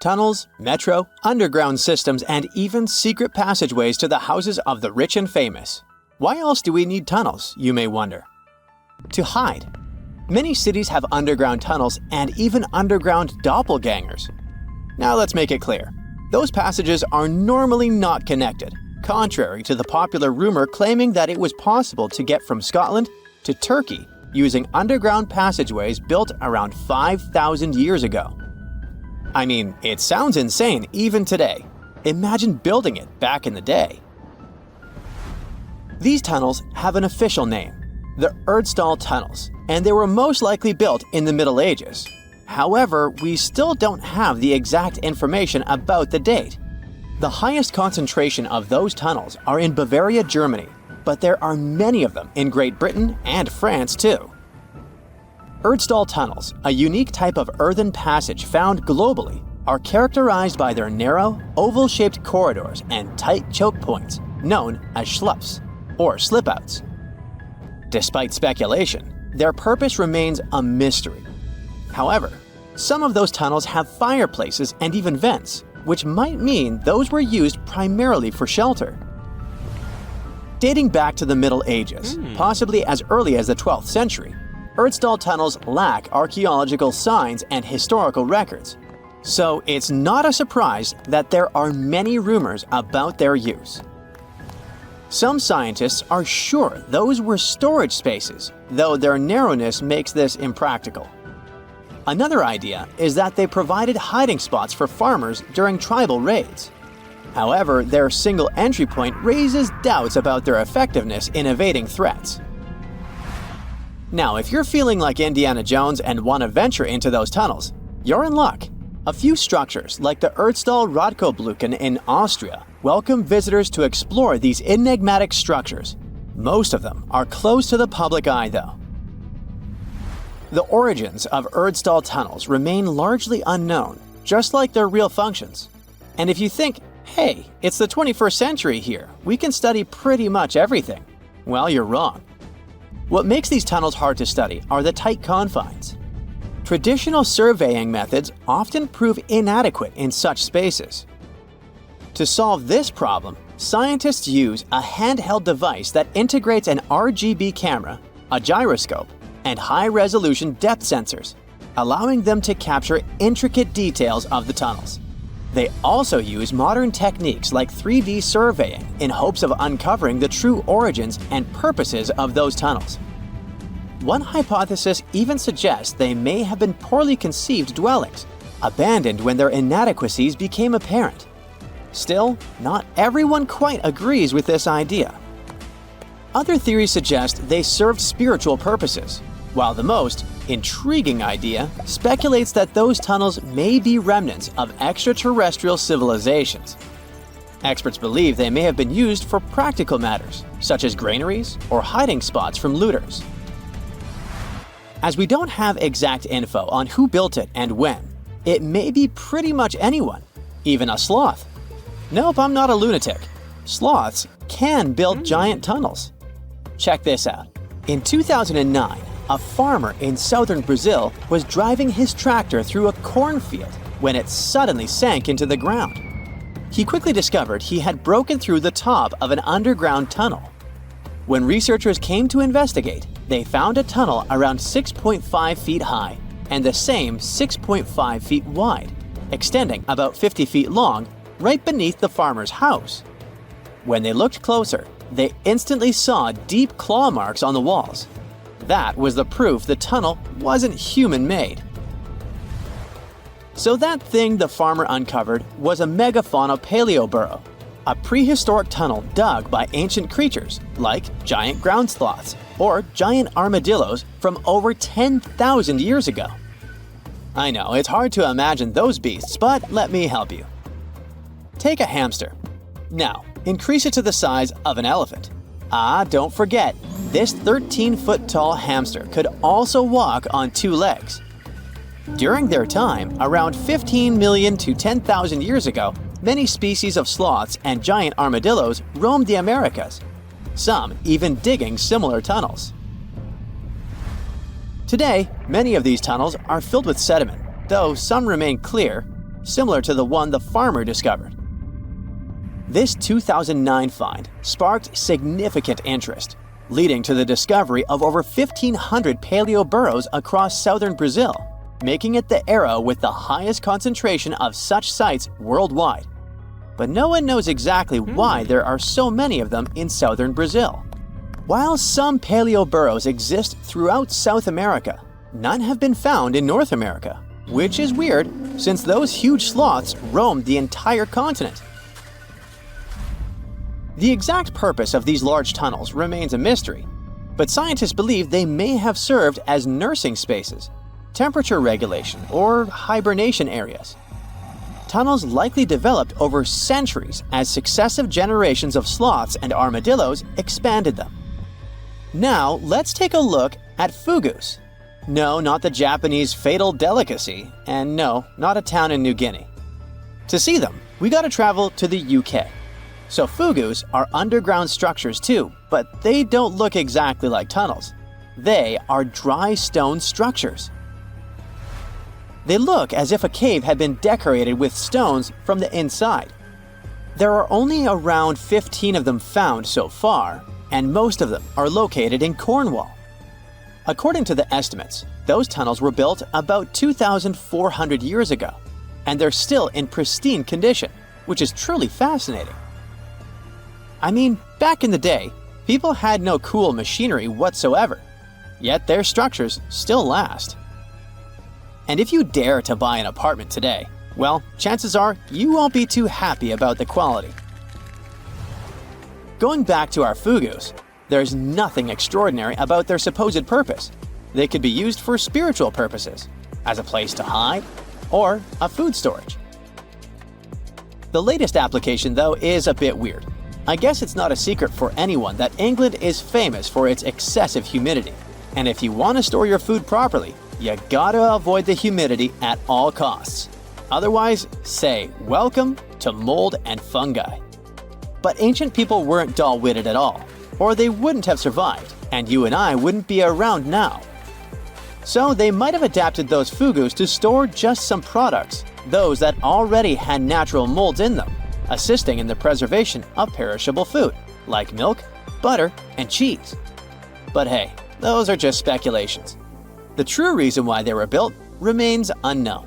Tunnels, metro, underground systems, and even secret passageways to the houses of the rich and famous. Why else do we need tunnels, you may wonder? To hide. Many cities have underground tunnels and even underground doppelgangers. Now let's make it clear. Those passages are normally not connected, contrary to the popular rumor claiming that it was possible to get from Scotland to Turkey using underground passageways built around 5,000 years ago. I mean, it sounds insane even today. Imagine building it back in the day. These tunnels have an official name, the Erdstall Tunnels, and they were most likely built in the Middle Ages. However, we still don't have the exact information about the date. The highest concentration of those tunnels are in Bavaria, Germany, but there are many of them in Great Britain and France too. Erdstall tunnels, a unique type of earthen passage found globally, are characterized by their narrow, oval-shaped corridors and tight choke points, known as schlups, or slip-outs. Despite speculation, their purpose remains a mystery. However, some of those tunnels have fireplaces and even vents, which might mean those were used primarily for shelter. Dating back to the Middle Ages, possibly as early as the 12th century, Erdstall tunnels lack archaeological signs and historical records, so it's not a surprise that there are many rumors about their use. Some scientists are sure those were storage spaces, though their narrowness makes this impractical. Another idea is that they provided hiding spots for farmers during tribal raids. However, their single entry point raises doubts about their effectiveness in evading threats. Now, if you're feeling like Indiana Jones and want to venture into those tunnels, you're in luck. A few structures, like the Erdstall Radkobluken in Austria, welcome visitors to explore these enigmatic structures. Most of them are closed to the public eye, though. The origins of Erdstall tunnels remain largely unknown, just like their real functions. And if you think, hey, it's the 21st century here, we can study pretty much everything, well, you're wrong. What makes these tunnels hard to study are the tight confines. Traditional surveying methods often prove inadequate in such spaces. To solve this problem, scientists use a handheld device that integrates an RGB camera, a gyroscope, and high-resolution depth sensors, allowing them to capture intricate details of the tunnels. They also use modern techniques like 3D surveying in hopes of uncovering the true origins and purposes of those tunnels. One hypothesis even suggests they may have been poorly conceived dwellings, abandoned when their inadequacies became apparent. Still, not everyone quite agrees with this idea. Other theories suggest they served spiritual purposes, while the most intriguing idea speculates that those tunnels may be remnants of extraterrestrial civilizations. Experts believe they may have been used for practical matters, such as granaries or hiding spots from looters. As we don't have exact info on who built it and when, it may be pretty much anyone, even a sloth. Nope, I'm not a lunatic. Sloths can build giant tunnels. Check this out. In 2009, a farmer in southern Brazil was driving his tractor through a cornfield when it suddenly sank into the ground. He quickly discovered he had broken through the top of an underground tunnel. When researchers came to investigate, they found a tunnel around 6.5 feet high and the same 6.5 feet wide, extending about 50 feet long, right beneath the farmer's house. When they looked closer, they instantly saw deep claw marks on the walls. That was the proof the tunnel wasn't human-made. So that thing the farmer uncovered was a megafauna paleoburrow, a prehistoric tunnel dug by ancient creatures like giant ground sloths or giant armadillos from over 10,000 years ago. I know, it's hard to imagine those beasts, but let me help you. Take a hamster. Now, increase it to the size of an elephant. Don't forget, this 13-foot-tall hamster could also walk on two legs. During their time, around 15 million to 10,000 years ago, many species of sloths and giant armadillos roamed the Americas, some even digging similar tunnels. Today, many of these tunnels are filled with sediment, though some remain clear, similar to the one the farmer discovered. This 2009 find sparked significant interest, leading to the discovery of over 1,500 paleo burrows across southern Brazil, making it the era with the highest concentration of such sites worldwide. But no one knows exactly why there are so many of them in southern Brazil. While some paleo burrows exist throughout South America, none have been found in North America, which is weird since those huge sloths roamed the entire continent. The exact purpose of these large tunnels remains a mystery, but scientists believe they may have served as nursing spaces, temperature regulation, or hibernation areas. Tunnels likely developed over centuries as successive generations of sloths and armadillos expanded them. Now, let's take a look at fugus. No, not the Japanese fatal delicacy, and no, not a town in New Guinea. To see them, we gotta travel to the UK. So fugus are underground structures too, but they don't look exactly like tunnels. They are dry stone structures. They look as if a cave had been decorated with stones from the inside. There are only around 15 of them found so far, and most of them are located in Cornwall. According to the estimates, those tunnels were built about 2,400 years ago, and they're still in pristine condition, which is truly fascinating. I mean, back in the day, people had no cool machinery whatsoever, yet their structures still last. And if you dare to buy an apartment today, well, chances are you won't be too happy about the quality. Going back to our fugus, there's nothing extraordinary about their supposed purpose. They could be used for spiritual purposes, as a place to hide, or a food storage. The latest application, though, is a bit weird. I guess it's not a secret for anyone that England is famous for its excessive humidity. And if you want to store your food properly, you gotta avoid the humidity at all costs. Otherwise, say welcome to mold and fungi. But ancient people weren't dull-witted at all, or they wouldn't have survived, and you and I wouldn't be around now. So they might have adapted those fugus to store just some products, those that already had natural molds in them, assisting in the preservation of perishable food, like milk, butter, and cheese. But hey, those are just speculations. The true reason why they were built remains unknown.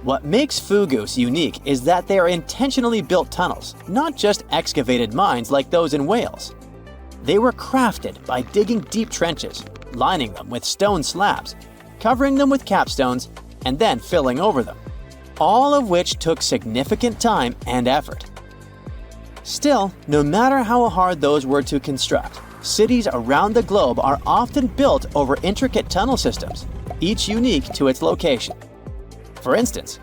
What makes fugus unique is that they are intentionally built tunnels, not just excavated mines like those in Wales. They were crafted by digging deep trenches, lining them with stone slabs, covering them with capstones, and then filling over them, all of which took significant time and effort. Still, no matter how hard those were to construct, cities around the globe are often built over intricate tunnel systems, each unique to its location. For instance,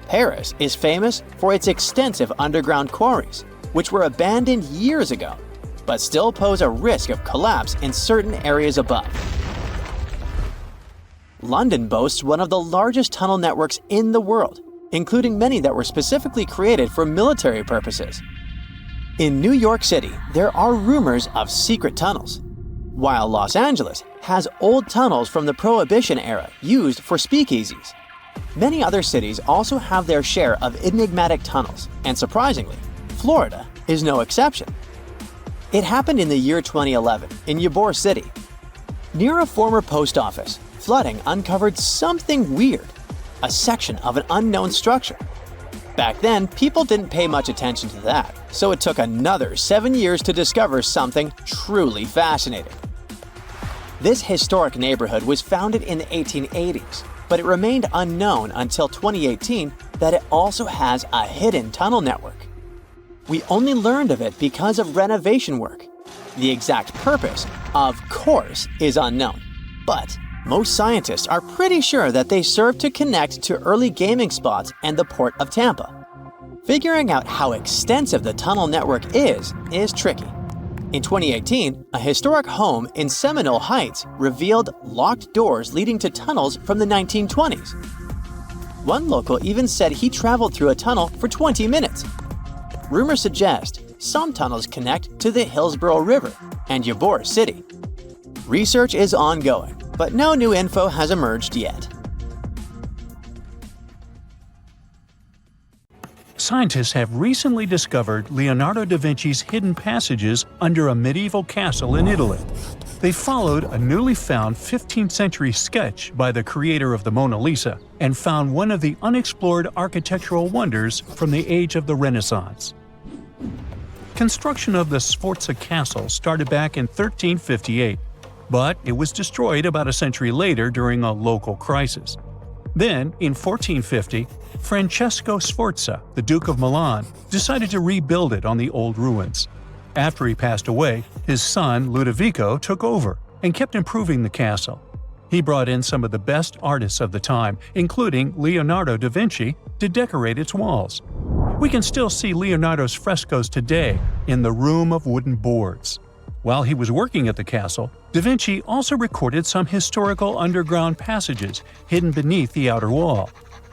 Paris is famous for its extensive underground quarries, which were abandoned years ago, but still pose a risk of collapse in certain areas above. London boasts one of the largest tunnel networks in the world, including many that were specifically created for military purposes. In New York City, there are rumors of secret tunnels, while Los Angeles has old tunnels from the Prohibition era used for speakeasies. Many other cities also have their share of enigmatic tunnels, and surprisingly, Florida is no exception. It happened in the year 2011 in Ybor City. Near a former post office, flooding uncovered something weird, a section of an unknown structure. Back then, people didn't pay much attention to that, so it took another 7 years to discover something truly fascinating. This historic neighborhood was founded in the 1880s, but it remained unknown until 2018 that it also has a hidden tunnel network. We only learned of it because of renovation work. The exact purpose, of course, is unknown, but most scientists are pretty sure that they serve to connect to early gaming spots and the port of Tampa. Figuring out how extensive the tunnel network is tricky. In 2018, a historic home in Seminole Heights revealed locked doors leading to tunnels from the 1920s. One local even said he traveled through a tunnel for 20 minutes. Rumors suggest some tunnels connect to the Hillsborough River and Ybor City. Research is ongoing, but no new info has emerged yet. Scientists have recently discovered Leonardo da Vinci's hidden passages under a medieval castle in Italy. They followed a newly found 15th century sketch by the creator of the Mona Lisa and found one of the unexplored architectural wonders from the age of the Renaissance. Construction of the Sforza Castle started back in 1358, but it was destroyed about a century later during a local crisis. Then, in 1450, Francesco Sforza, the Duke of Milan, decided to rebuild it on the old ruins. After he passed away, his son Ludovico took over and kept improving the castle. He brought in some of the best artists of the time, including Leonardo da Vinci, to decorate its walls. We can still see Leonardo's frescoes today in the Room of Wooden Boards. While he was working at the castle, da Vinci also recorded some historical underground passages hidden beneath the outer wall.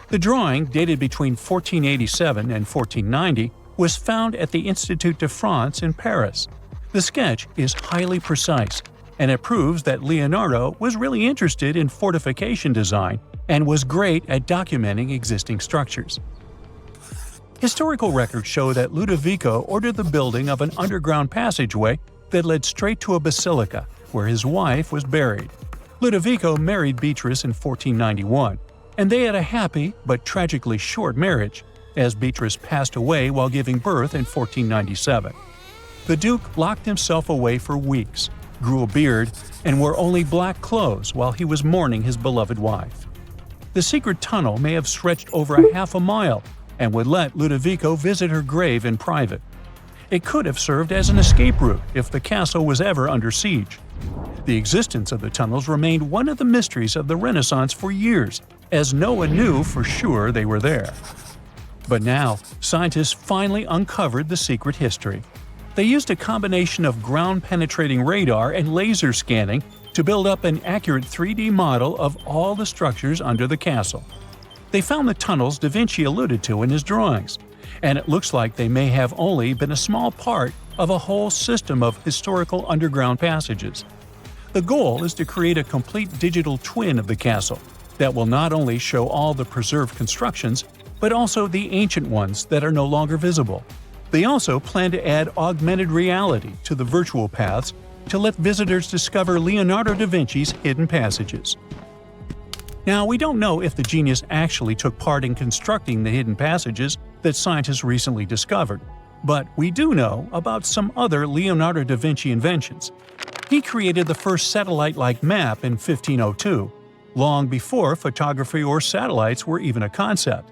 The drawing, dated between 1487 and 1490, was found at the Institut de France in Paris. The sketch is highly precise, and it proves that Leonardo was really interested in fortification design and was great at documenting existing structures. Historical records show that Ludovico ordered the building of an underground passageway that led straight to a basilica, where his wife was buried. Ludovico married Beatrice in 1491, and they had a happy but tragically short marriage, as Beatrice passed away while giving birth in 1497. The Duke locked himself away for weeks, grew a beard, and wore only black clothes while he was mourning his beloved wife. The secret tunnel may have stretched over a half a mile and would let Ludovico visit her grave in private. It could have served as an escape route if the castle was ever under siege. The existence of the tunnels remained one of the mysteries of the Renaissance for years, as no one knew for sure they were there. But now, scientists finally uncovered the secret history. They used a combination of ground-penetrating radar and laser scanning to build up an accurate 3D model of all the structures under the castle. They found the tunnels da Vinci alluded to in his drawings, and it looks like they may have only been a small part of a whole system of historical underground passages. The goal is to create a complete digital twin of the castle that will not only show all the preserved constructions, but also the ancient ones that are no longer visible. They also plan to add augmented reality to the virtual paths to let visitors discover Leonardo da Vinci's hidden passages. Now, we don't know if the genius actually took part in constructing the hidden passages that scientists recently discovered, but we do know about some other Leonardo da Vinci inventions. He created the first satellite-like map in 1502, long before photography or satellites were even a concept.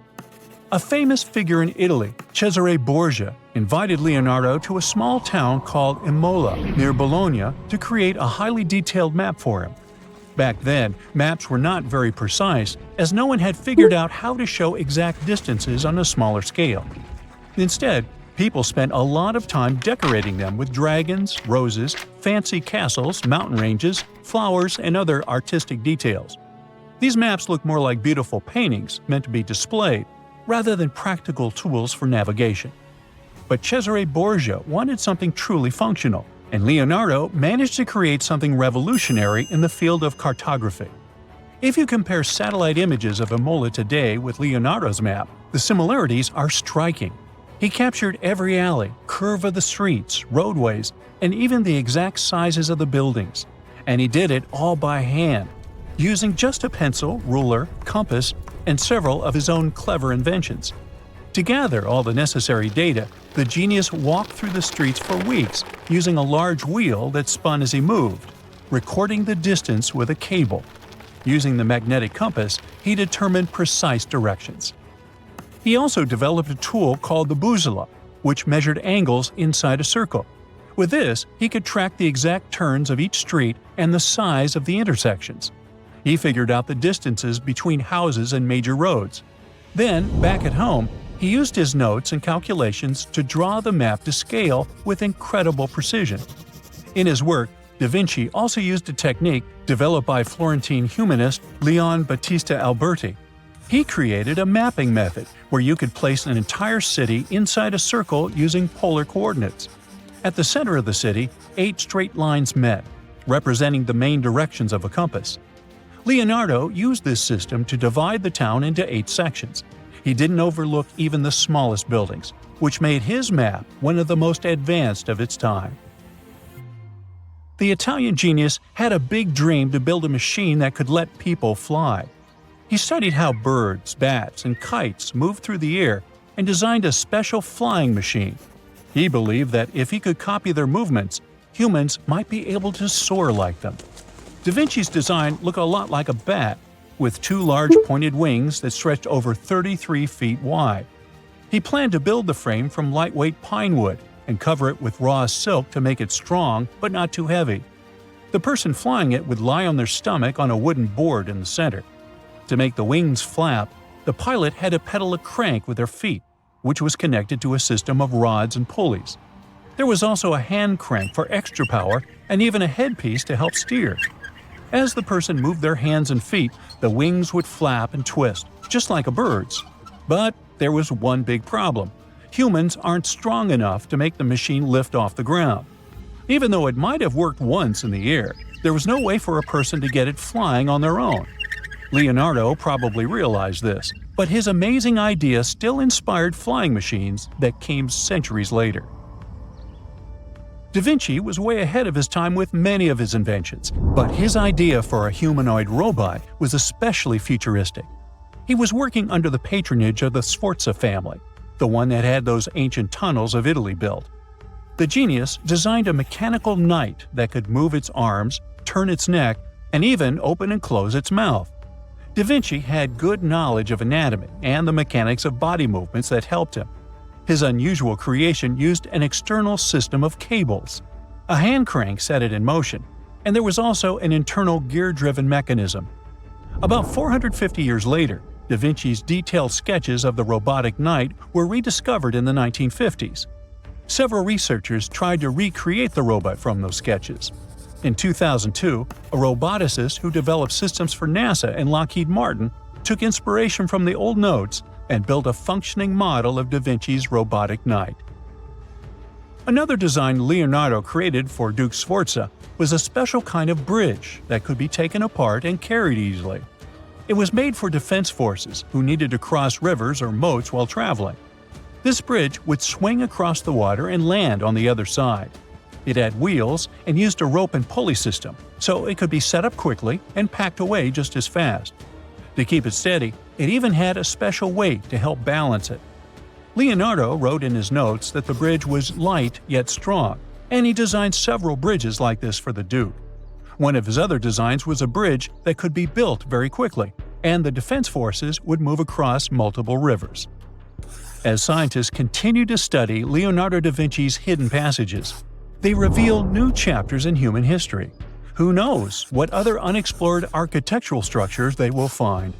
A famous figure in Italy, Cesare Borgia, invited Leonardo to a small town called Imola, near Bologna, to create a highly detailed map for him. Back then, maps were not very precise, as no one had figured out how to show exact distances on a smaller scale. Instead, people spent a lot of time decorating them with dragons, roses, fancy castles, mountain ranges, flowers, and other artistic details. These maps look more like beautiful paintings meant to be displayed, rather than practical tools for navigation. But Cesare Borgia wanted something truly functional, and Leonardo managed to create something revolutionary in the field of cartography. If you compare satellite images of Imola today with Leonardo's map, the similarities are striking. He captured every alley, curve of the streets, roadways, and even the exact sizes of the buildings. And he did it all by hand, using just a pencil, ruler, compass, and several of his own clever inventions. To gather all the necessary data, the genius walked through the streets for weeks using a large wheel that spun as he moved, recording the distance with a cable. Using the magnetic compass, he determined precise directions. He also developed a tool called the bussola, which measured angles inside a circle. With this, he could track the exact turns of each street and the size of the intersections. He figured out the distances between houses and major roads. Then, back at home, he used his notes and calculations to draw the map to scale with incredible precision. In his work, Da Vinci also used a technique developed by Florentine humanist Leon Battista Alberti. He created a mapping method where you could place an entire city inside a circle using polar coordinates. At the center of the city, 8 straight lines met, representing the main directions of a compass. Leonardo used this system to divide the town into 8 sections. He didn't overlook even the smallest buildings, which made his map one of the most advanced of its time. The Italian genius had a big dream to build a machine that could let people fly. He studied how birds, bats, and kites moved through the air and designed a special flying machine. He believed that if he could copy their movements, humans might be able to soar like them. Da Vinci's design looked a lot like a bat, with two large pointed wings that stretched over 33 feet wide. He planned to build the frame from lightweight pine wood and cover it with raw silk to make it strong but not too heavy. The person flying it would lie on their stomach on a wooden board in the center. To make the wings flap, the pilot had to pedal a crank with their feet, which was connected to a system of rods and pulleys. There was also a hand crank for extra power and even a headpiece to help steer. As the person moved their hands and feet, the wings would flap and twist, just like a bird's. But there was one big problem. Humans aren't strong enough to make the machine lift off the ground. Even though it might have worked once in the air, there was no way for a person to get it flying on their own. Leonardo probably realized this, but his amazing idea still inspired flying machines that came centuries later. Da Vinci was way ahead of his time with many of his inventions, but his idea for a humanoid robot was especially futuristic. He was working under the patronage of the Sforza family, the one that had those ancient tunnels of Italy built. The genius designed a mechanical knight that could move its arms, turn its neck, and even open and close its mouth. Da Vinci had good knowledge of anatomy and the mechanics of body movements that helped him. His unusual creation used an external system of cables. A hand crank set it in motion, and there was also an internal gear-driven mechanism. About 450 years later, Da Vinci's detailed sketches of the robotic knight were rediscovered in the 1950s. Several researchers tried to recreate the robot from those sketches. In 2002, a roboticist who developed systems for NASA and Lockheed Martin took inspiration from the old notes and built a functioning model of Da Vinci's robotic knight. Another design Leonardo created for Duke Sforza was a special kind of bridge that could be taken apart and carried easily. It was made for defense forces who needed to cross rivers or moats while traveling. This bridge would swing across the water and land on the other side. It had wheels and used a rope and pulley system, so it could be set up quickly and packed away just as fast. To keep it steady, it even had a special weight to help balance it. Leonardo wrote in his notes that the bridge was light yet strong, and he designed several bridges like this for the Duke. One of his other designs was a bridge that could be built very quickly, and the defense forces would move across multiple rivers. As scientists continue to study Leonardo da Vinci's hidden passages, they reveal new chapters in human history. Who knows what other unexplored architectural structures they will find?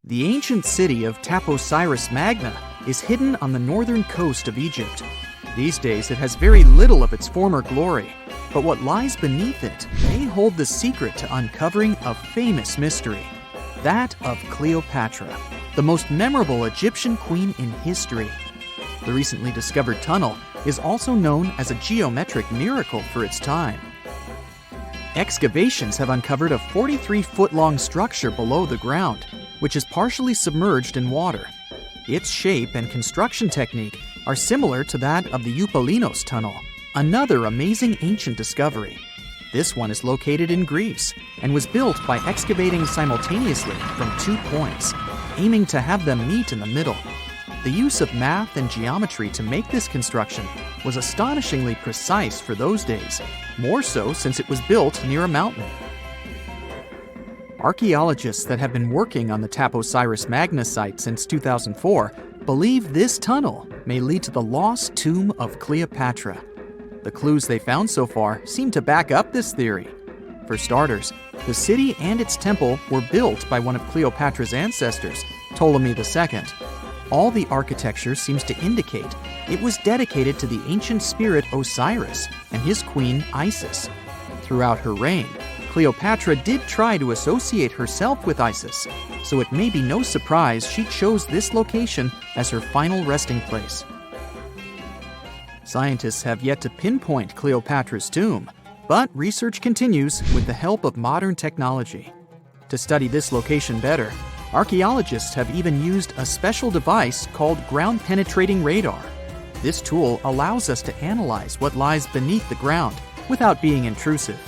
The ancient city of Taposiris Magna is hidden on the northern coast of Egypt. These days it has very little of its former glory, but what lies beneath it may hold the secret to uncovering a famous mystery, that of Cleopatra, the most memorable Egyptian queen in history. The recently discovered tunnel is also known as a geometric miracle for its time. Excavations have uncovered a 43-foot-long structure below the ground, which is partially submerged in water. Its shape and construction technique are similar to that of the Eupalinos tunnel, another amazing ancient discovery. This one is located in Greece and was built by excavating simultaneously from 2 points, aiming to have them meet in the middle. The use of math and geometry to make this construction was astonishingly precise for those days, more so since it was built near a mountain. Archaeologists that have been working on the Taposiris Magna site since 2004 believe this tunnel may lead to the lost tomb of Cleopatra. The clues they found so far seem to back up this theory. For starters, the city and its temple were built by one of Cleopatra's ancestors, Ptolemy II. All the architecture seems to indicate it was dedicated to the ancient spirit Osiris and his queen Isis. Throughout her reign, Cleopatra did try to associate herself with Isis, so it may be no surprise she chose this location as her final resting place. Scientists have yet to pinpoint Cleopatra's tomb, but research continues with the help of modern technology. To study this location better, Archaeologists have even used a special device called ground-penetrating radar. This tool allows us to analyze what lies beneath the ground without being intrusive.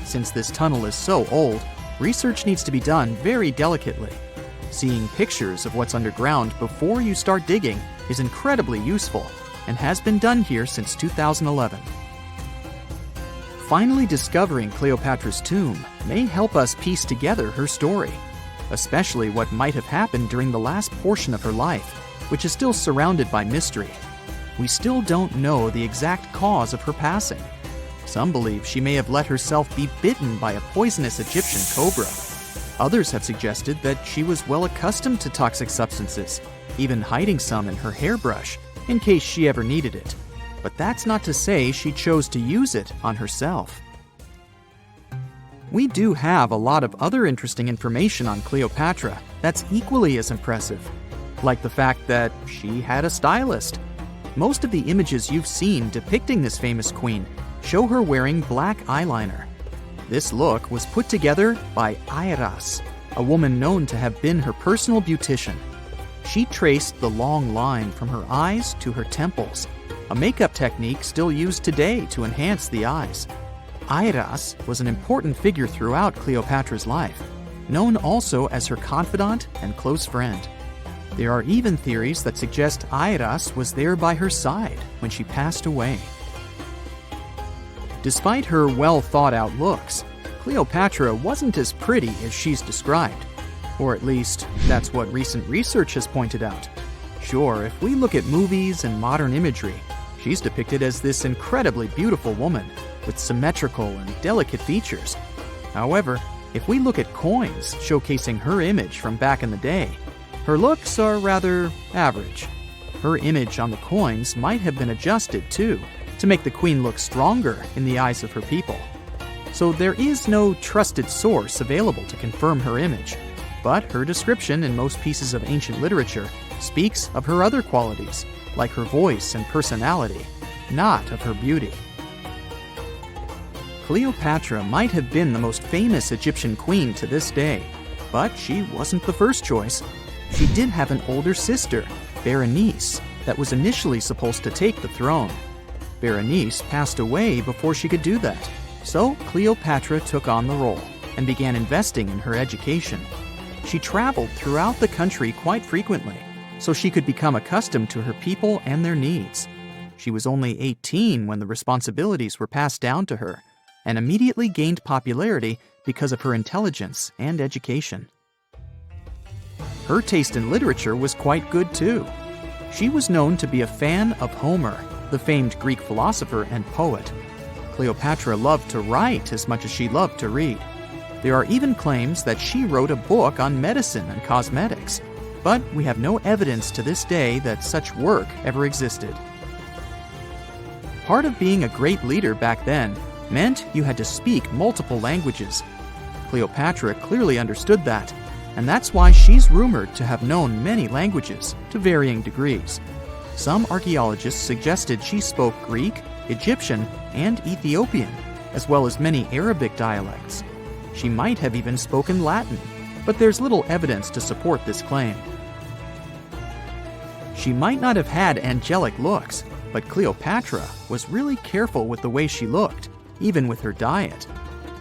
Since this tunnel is so old, research needs to be done very delicately. Seeing pictures of what's underground before you start digging is incredibly useful and has been done here since 2011. Finally discovering Cleopatra's tomb may help us piece together her story, especially what might have happened during the last portion of her life, which is still surrounded by mystery. We still don't know the exact cause of her passing. Some believe she may have let herself be bitten by a poisonous Egyptian cobra. Others have suggested that she was well accustomed to toxic substances, even hiding some in her hairbrush in case she ever needed it. But that's not to say she chose to use it on herself. We do have a lot of other interesting information on Cleopatra that's equally as impressive, like the fact that she had a stylist. Most of the images you've seen depicting this famous queen show her wearing black eyeliner. This look was put together by Airas, a woman known to have been her personal beautician. She traced the long line from her eyes to her temples, a makeup technique still used today to enhance the eyes. Airas was an important figure throughout Cleopatra's life, known also as her confidant and close friend. There are even theories that suggest Airas was there by her side when she passed away. Despite her well-thought-out looks, Cleopatra wasn't as pretty as she's described. Or at least, that's what recent research has pointed out. Sure, if we look at movies and modern imagery, she's depicted as this incredibly beautiful woman with symmetrical and delicate features. However, if we look at coins showcasing her image from back in the day, her looks are rather average. Her image on the coins might have been adjusted, too, to make the queen look stronger in the eyes of her people. So there is no trusted source available to confirm her image, but her description in most pieces of ancient literature speaks of her other qualities, like her voice and personality, not of her beauty. Cleopatra might have been the most famous Egyptian queen to this day, but she wasn't the first choice. She did have an older sister, Berenice, that was initially supposed to take the throne. Berenice passed away before she could do that, so Cleopatra took on the role and began investing in her education. She traveled throughout the country quite frequently, so she could become accustomed to her people and their needs. She was only 18 when the responsibilities were passed down to her, and immediately gained popularity because of her intelligence and education. Her taste in literature was quite good too. She was known to be a fan of Homer, the famed Greek philosopher and poet. Cleopatra loved to write as much as she loved to read. There are even claims that she wrote a book on medicine and cosmetics, but we have no evidence to this day that such work ever existed. Part of being a great leader back then meant you had to speak multiple languages. Cleopatra clearly understood that, and that's why she's rumored to have known many languages to varying degrees. Some archaeologists suggested she spoke Greek, Egyptian, and Ethiopian, as well as many Arabic dialects. She might have even spoken Latin, but there's little evidence to support this claim. She might not have had angelic looks, but Cleopatra was really careful with the way she looked, even with her diet.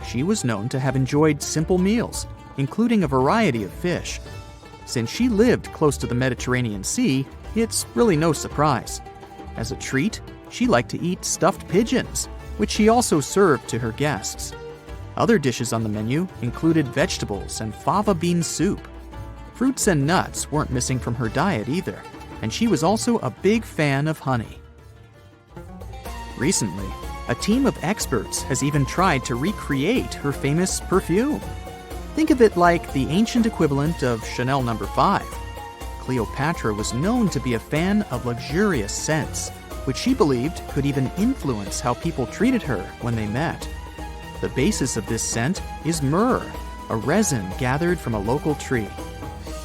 She was known to have enjoyed simple meals, including a variety of fish. Since she lived close to the Mediterranean Sea, it's really no surprise. As a treat, she liked to eat stuffed pigeons, which she also served to her guests. Other dishes on the menu included vegetables and fava bean soup. Fruits and nuts weren't missing from her diet either, and she was also a big fan of honey. Recently, a team of experts has even tried to recreate her famous perfume. Think of it like the ancient equivalent of Chanel No. 5. Cleopatra was known to be a fan of luxurious scents, which she believed could even influence how people treated her when they met. The basis of this scent is myrrh, a resin gathered from a local tree.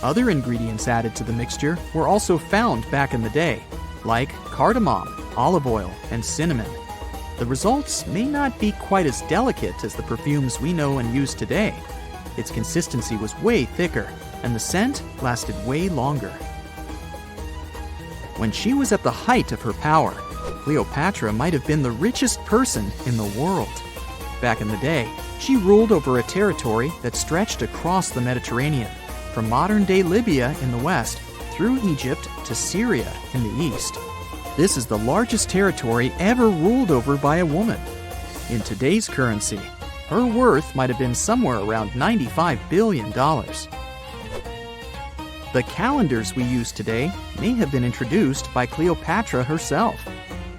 Other ingredients added to the mixture were also found back in the day, like cardamom, olive oil, and cinnamon. The results may not be quite as delicate as the perfumes we know and use today. Its consistency was way thicker, and the scent lasted way longer. When she was at the height of her power, Cleopatra might have been the richest person in the world. Back in the day, she ruled over a territory that stretched across the Mediterranean, from modern-day Libya in the west through Egypt to Syria in the east. This is the largest territory ever ruled over by a woman. In today's currency, her worth might have been somewhere around $95 billion. The calendars we use today may have been introduced by Cleopatra herself.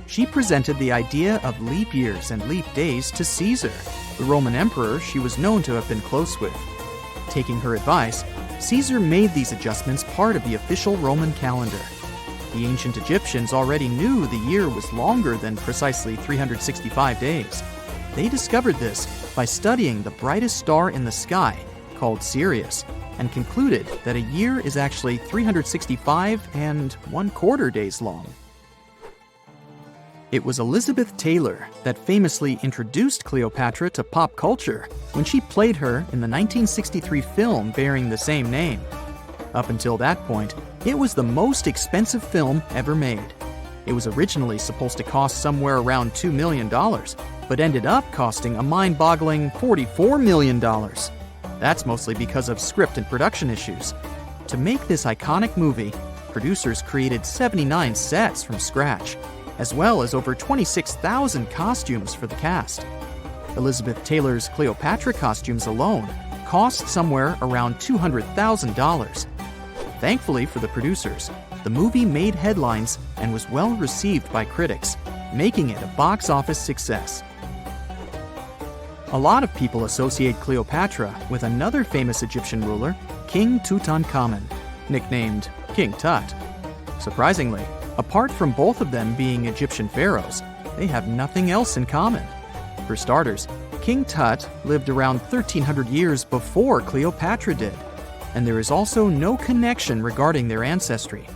She presented the idea of leap years and leap days to Caesar, the Roman emperor she was known to have been close with. Taking her advice, Caesar made these adjustments part of the official Roman calendar. The ancient Egyptians already knew the year was longer than precisely 365 days. They discovered this by studying the brightest star in the sky, called Sirius, and concluded that a year is actually 365 and 1/4 days long. It was Elizabeth Taylor that famously introduced Cleopatra to pop culture when she played her in the 1963 film bearing the same name. Up until that point, it was the most expensive film ever made. It was originally supposed to cost somewhere around $2 million, but ended up costing a mind-boggling $44 million. That's mostly because of script and production issues. To make this iconic movie, producers created 79 sets from scratch, as well as over 26,000 costumes for the cast. Elizabeth Taylor's Cleopatra costumes alone cost somewhere around $200,000. Thankfully for the producers, the movie made headlines and was well received by critics, making it a box office success. A lot of people associate Cleopatra with another famous Egyptian ruler, King Tutankhamun, nicknamed King Tut. Surprisingly, apart from both of them being Egyptian pharaohs, they have nothing else in common. For starters, King Tut lived around 1,300 years before Cleopatra did, and there is also no connection regarding their ancestry.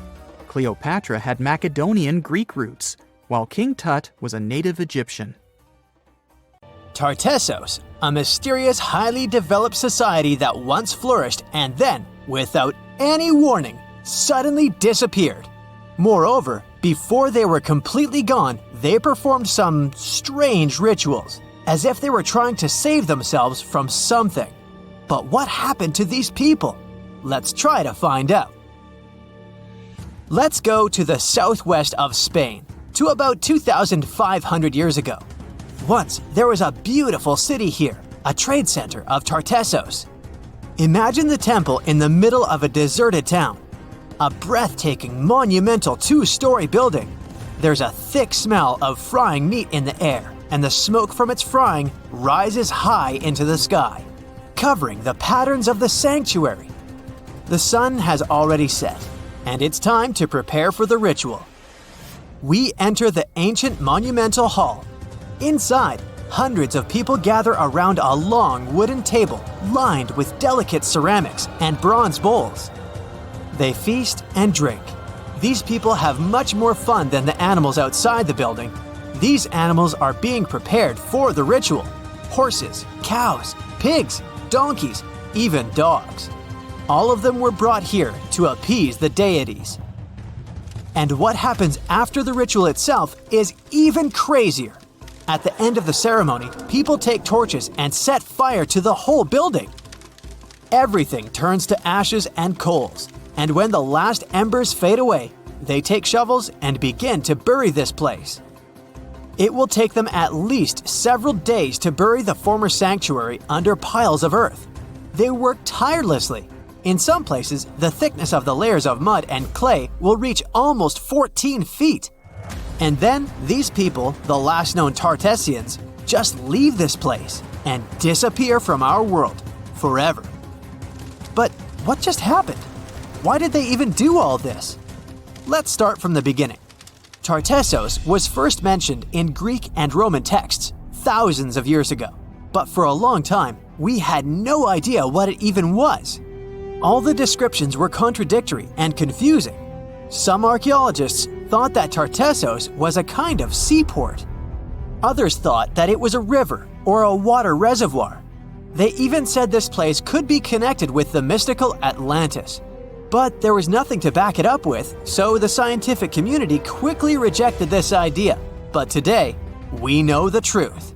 Cleopatra had Macedonian Greek roots, while King Tut was a native Egyptian. Tartessos, a mysterious, highly developed society that once flourished and then, without any warning, suddenly disappeared. Moreover, before they were completely gone, they performed some strange rituals, as if they were trying to save themselves from something. But what happened to these people? Let's try to find out. Let's go to the southwest of Spain, to about 2,500 years ago. Once, there was a beautiful city here, a trade center of Tartessos. Imagine the temple in the middle of a deserted town. A breathtaking, monumental 2-story building. There's a thick smell of frying meat in the air, and the smoke from its frying rises high into the sky, covering the patterns of the sanctuary. The sun has already set, and it's time to prepare for the ritual. We enter the ancient monumental hall. Inside, hundreds of people gather around a long wooden table lined with delicate ceramics and bronze bowls. They feast and drink. These people have much more fun than the animals outside the building. These animals are being prepared for the ritual. Horses, cows, pigs, donkeys, even dogs. All of them were brought here to appease the deities. And what happens after the ritual itself is even crazier. At the end of the ceremony, people take torches and set fire to the whole building. Everything turns to ashes and coals, and when the last embers fade away, they take shovels and begin to bury this place. It will take them at least several days to bury the former sanctuary under piles of earth. They work tirelessly. In some places, the thickness of the layers of mud and clay will reach almost 14 feet. And then, these people, the last known Tartessians, just leave this place and disappear from our world forever. But what just happened? Why did they even do all this? Let's start from the beginning. Tartessos was first mentioned in Greek and Roman texts thousands of years ago, but for a long time, we had no idea what it even was. All the descriptions were contradictory and confusing. Some archaeologists thought that Tartessos was a kind of seaport. Others thought that it was a river or a water reservoir. They even said this place could be connected with the mystical Atlantis. But there was nothing to back it up with, so the scientific community quickly rejected this idea. But today, we know the truth.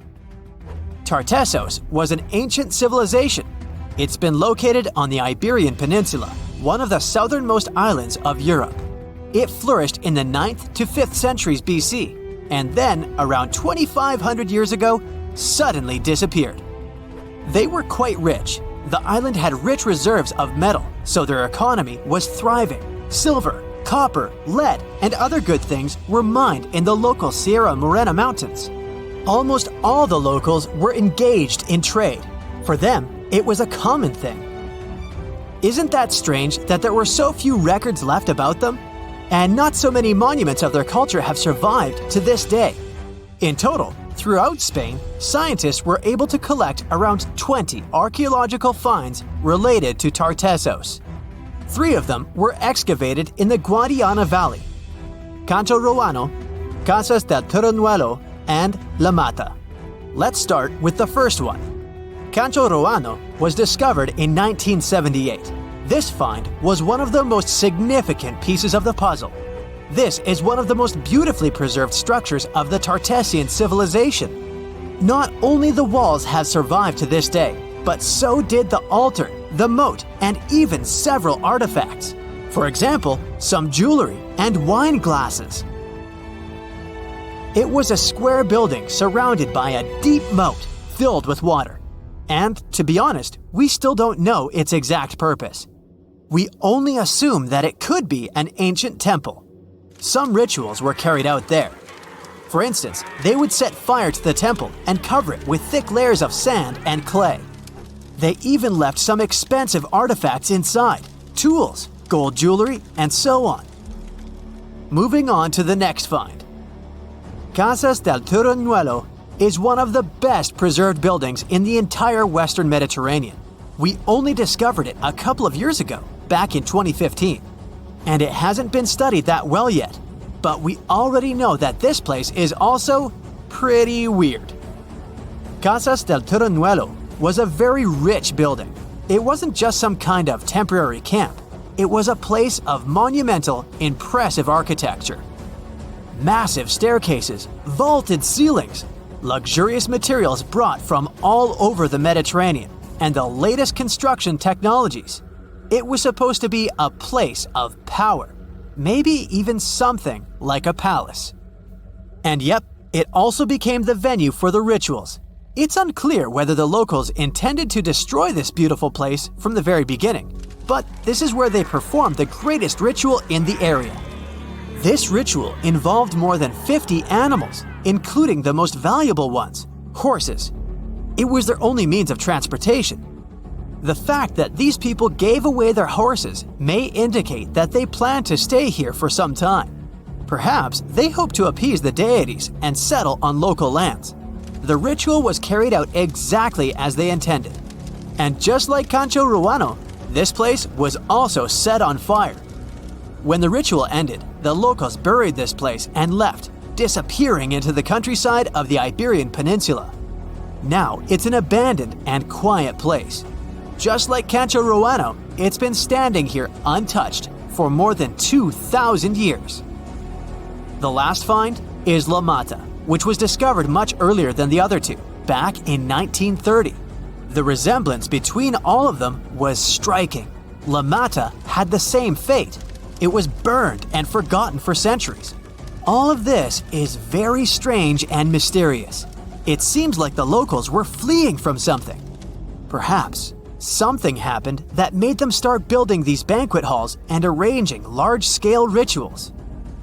Tartessos was an ancient civilization. It's been located on the Iberian Peninsula, one of the southernmost islands of Europe. It flourished in the 9th to 5th centuries BC, and then, around 2,500 years ago, suddenly disappeared. They were quite rich. The island had rich reserves of metal, so their economy was thriving. Silver, copper, lead, and other good things were mined in the local Sierra Morena Mountains. Almost all the locals were engaged in trade. For them, it was a common thing. Isn't that strange that there were so few records left about them? And not so many monuments of their culture have survived to this day. In total, throughout Spain, scientists were able to collect around 20 archaeological finds related to Tartessos. 3 of them were excavated in the Guadiana Valley: Cancho Ruano, Casas del Turrunuelo, and La Mata. Let's start with the first one. Cancho Ruano was discovered in 1978. This find was one of the most significant pieces of the puzzle. This is one of the most beautifully preserved structures of the Tartessian civilization. Not only the walls have survived to this day, but so did the altar, the moat, and even several artifacts. For example, some jewelry and wine glasses. It was a square building surrounded by a deep moat filled with water. And, to be honest, we still don't know its exact purpose. We only assume that it could be an ancient temple. Some rituals were carried out there. For instance, they would set fire to the temple and cover it with thick layers of sand and clay. They even left some expensive artifacts inside, tools, gold jewelry, and so on. Moving on to the next find. Casas del Turrunuelo is one of the best preserved buildings in the entire Western Mediterranean. We only discovered it a couple of years ago, back in 2015. And it hasn't been studied that well yet. But we already know that this place is also pretty weird. Casas del Turrunuelo was a very rich building. It wasn't just some kind of temporary camp. It was a place of monumental, impressive architecture. Massive staircases, vaulted ceilings, luxurious materials brought from all over the Mediterranean, and the latest construction technologies. It was supposed to be a place of power, maybe even something like a palace. And yep, it also became the venue for the rituals. It's unclear whether the locals intended to destroy this beautiful place from the very beginning, but this is where they performed the greatest ritual in the area. This ritual involved more than 50 animals, including the most valuable ones, horses. It was their only means of transportation. The fact that these people gave away their horses may indicate that they planned to stay here for some time. Perhaps they hoped to appease the deities and settle on local lands. The ritual was carried out exactly as they intended. And just like Cancho Ruano, this place was also set on fire. When the ritual ended, the locals buried this place and left, disappearing into the countryside of the Iberian Peninsula. Now it's an abandoned and quiet place. Just like Cancho Ruano, it's been standing here untouched for more than 2,000 years. The last find is La Mata, which was discovered much earlier than the other two, back in 1930. The resemblance between all of them was striking. La Mata had the same fate. It was burned and forgotten for centuries. All of this is very strange and mysterious. It seems like the locals were fleeing from something. Perhaps something happened that made them start building these banquet halls and arranging large-scale rituals.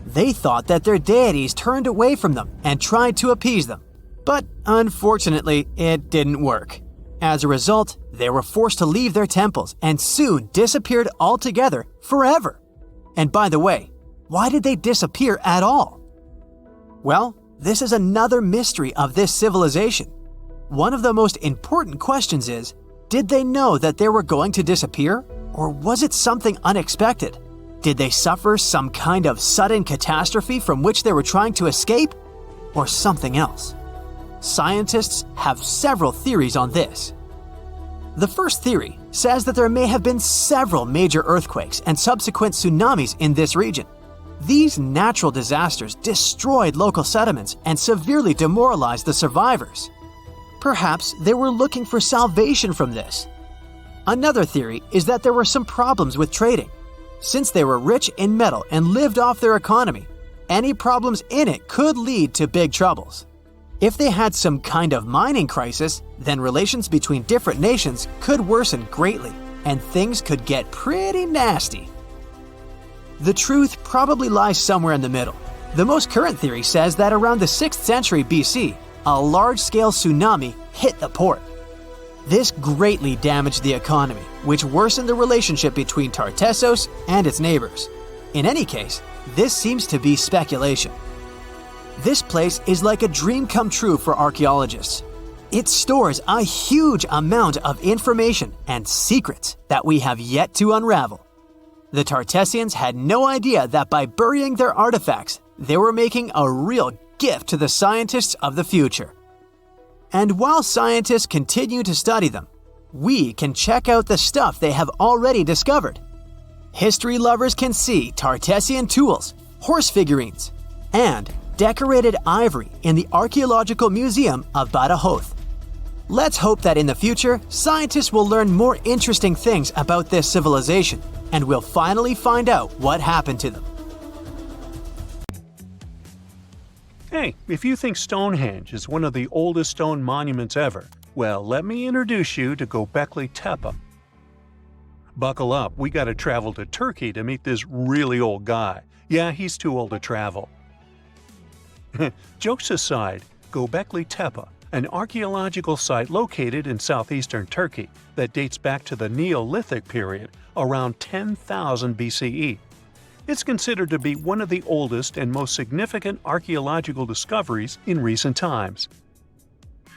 They thought that their deities turned away from them and tried to appease them. But unfortunately, it didn't work. As a result, they were forced to leave their temples and soon disappeared altogether forever. And by the way, why did they disappear at all? Well, this is another mystery of this civilization. One of the most important questions is, did they know that they were going to disappear? Or was it something unexpected? Did they suffer some kind of sudden catastrophe from which they were trying to escape? Or something else? Scientists have several theories on this. The first theory says that there may have been several major earthquakes and subsequent tsunamis in this region. These natural disasters destroyed local settlements and severely demoralized the survivors. Perhaps they were looking for salvation from this. Another theory is that there were some problems with trading. Since they were rich in metal and lived off their economy, any problems in it could lead to big troubles. If they had some kind of mining crisis, then relations between different nations could worsen greatly, and things could get pretty nasty. The truth probably lies somewhere in the middle. The most current theory says that around the 6th century BC, a large-scale tsunami hit the port. This greatly damaged the economy, which worsened the relationship between Tartessos and its neighbors. In any case, this seems to be speculation. This place is like a dream come true for archaeologists. It stores a huge amount of information and secrets that we have yet to unravel. The Tartessians had no idea that by burying their artifacts, they were making a real gift to the scientists of the future. And while scientists continue to study them, we can check out the stuff they have already discovered. History lovers can see Tartessian tools, horse figurines, and decorated ivory in the Archaeological Museum of Badajoz. Let's hope that in the future, scientists will learn more interesting things about this civilization, and we'll finally find out what happened to them. Hey, if you think Stonehenge is one of the oldest stone monuments ever, well, let me introduce you to Göbekli Tepe. Buckle up, we gotta travel to Turkey to meet this really old guy. Yeah, he's too old to travel. Jokes aside, Göbekli Tepe, an archaeological site located in southeastern Turkey that dates back to the Neolithic period around 10,000 BCE. It's considered to be one of the oldest and most significant archaeological discoveries in recent times.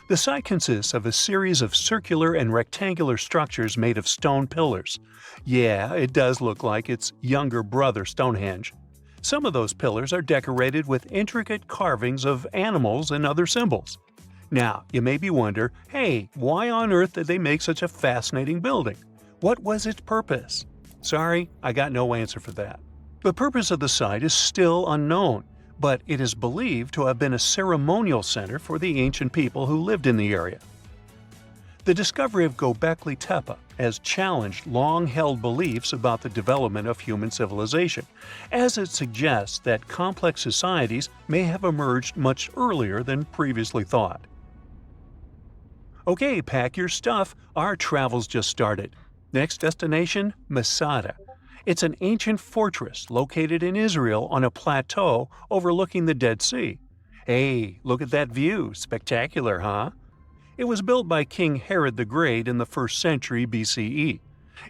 The site consists of a series of circular and rectangular structures made of stone pillars. Yeah, it does look like its younger brother Stonehenge. Some of those pillars are decorated with intricate carvings of animals and other symbols. Now, you maybe wonder, hey, why on earth did they make such a fascinating building? What was its purpose? Sorry, I got no answer for that. The purpose of the site is still unknown, but it is believed to have been a ceremonial center for the ancient people who lived in the area. The discovery of Göbekli Tepe has challenged long-held beliefs about the development of human civilization, as it suggests that complex societies may have emerged much earlier than previously thought. Okay, pack your stuff, our travels just started. Next destination, Masada. It's an ancient fortress located in Israel on a plateau overlooking the Dead Sea. Hey, look at that view, spectacular, huh? It was built by King Herod the Great in the 1st century BCE,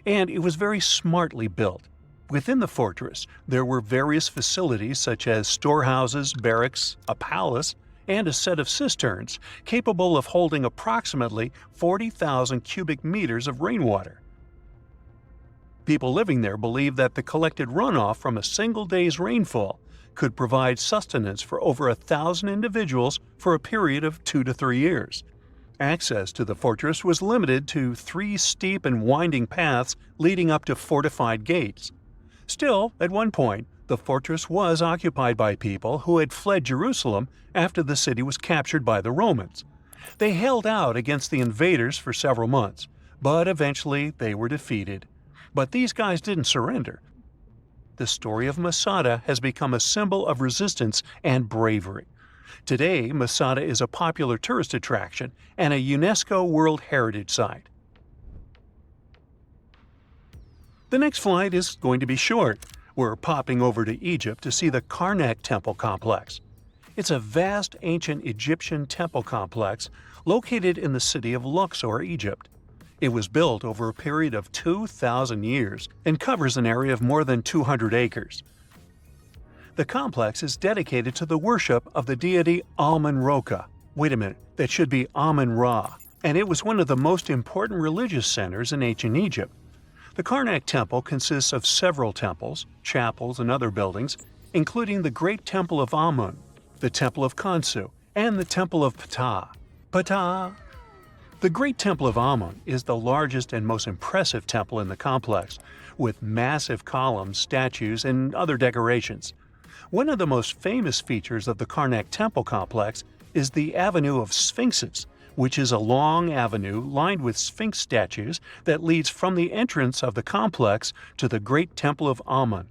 and it was very smartly built. Within the fortress, there were various facilities such as storehouses, barracks, a palace, and a set of cisterns capable of holding approximately 40,000 cubic meters of rainwater. People living there believed that the collected runoff from a single day's rainfall could provide sustenance for over 1,000 individuals for a period of 2 to 3 years. Access to the fortress was limited to 3 steep and winding paths leading up to fortified gates. Still, at one point, the fortress was occupied by people who had fled Jerusalem after the city was captured by the Romans. They held out against the invaders for several months, but eventually they were defeated. But these guys didn't surrender. The story of Masada has become a symbol of resistance and bravery. Today, Masada is a popular tourist attraction and a UNESCO World Heritage Site. The next flight is going to be short. We're popping over to Egypt to see the Karnak Temple Complex. It's a vast ancient Egyptian temple complex located in the city of Luxor, Egypt. It was built over a period of 2,000 years and covers an area of more than 200 acres. The complex is dedicated to the worship of the deity Amun-Ra. Wait a minute, that should be Amun-Ra, and it was one of the most important religious centers in ancient Egypt. The Karnak Temple consists of several temples, chapels, and other buildings, including the Great Temple of Amun, the Temple of Khonsu, and the Temple of Ptah. Ptah! The Great Temple of Amun is the largest and most impressive temple in the complex, with massive columns, statues, and other decorations. One of the most famous features of the Karnak Temple complex is the Avenue of Sphinxes, which is a long avenue lined with Sphinx statues that leads from the entrance of the complex to the Great Temple of Amun.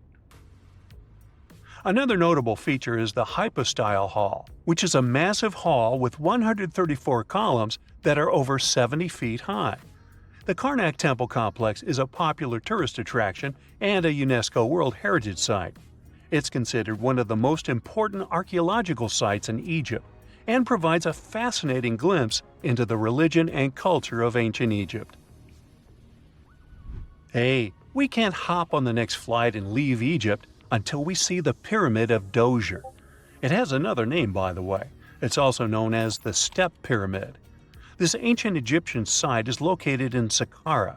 Another notable feature is the Hypostyle Hall, which is a massive hall with 134 columns that are over 70 feet high. The Karnak Temple complex is a popular tourist attraction and a UNESCO World Heritage Site. It's considered one of the most important archaeological sites in Egypt and provides a fascinating glimpse into the religion and culture of ancient Egypt. Hey, we can't hop on the next flight and leave Egypt until we see the Pyramid of Djoser. It has another name, by the way. It's also known as the Step Pyramid. This ancient Egyptian site is located in Saqqara.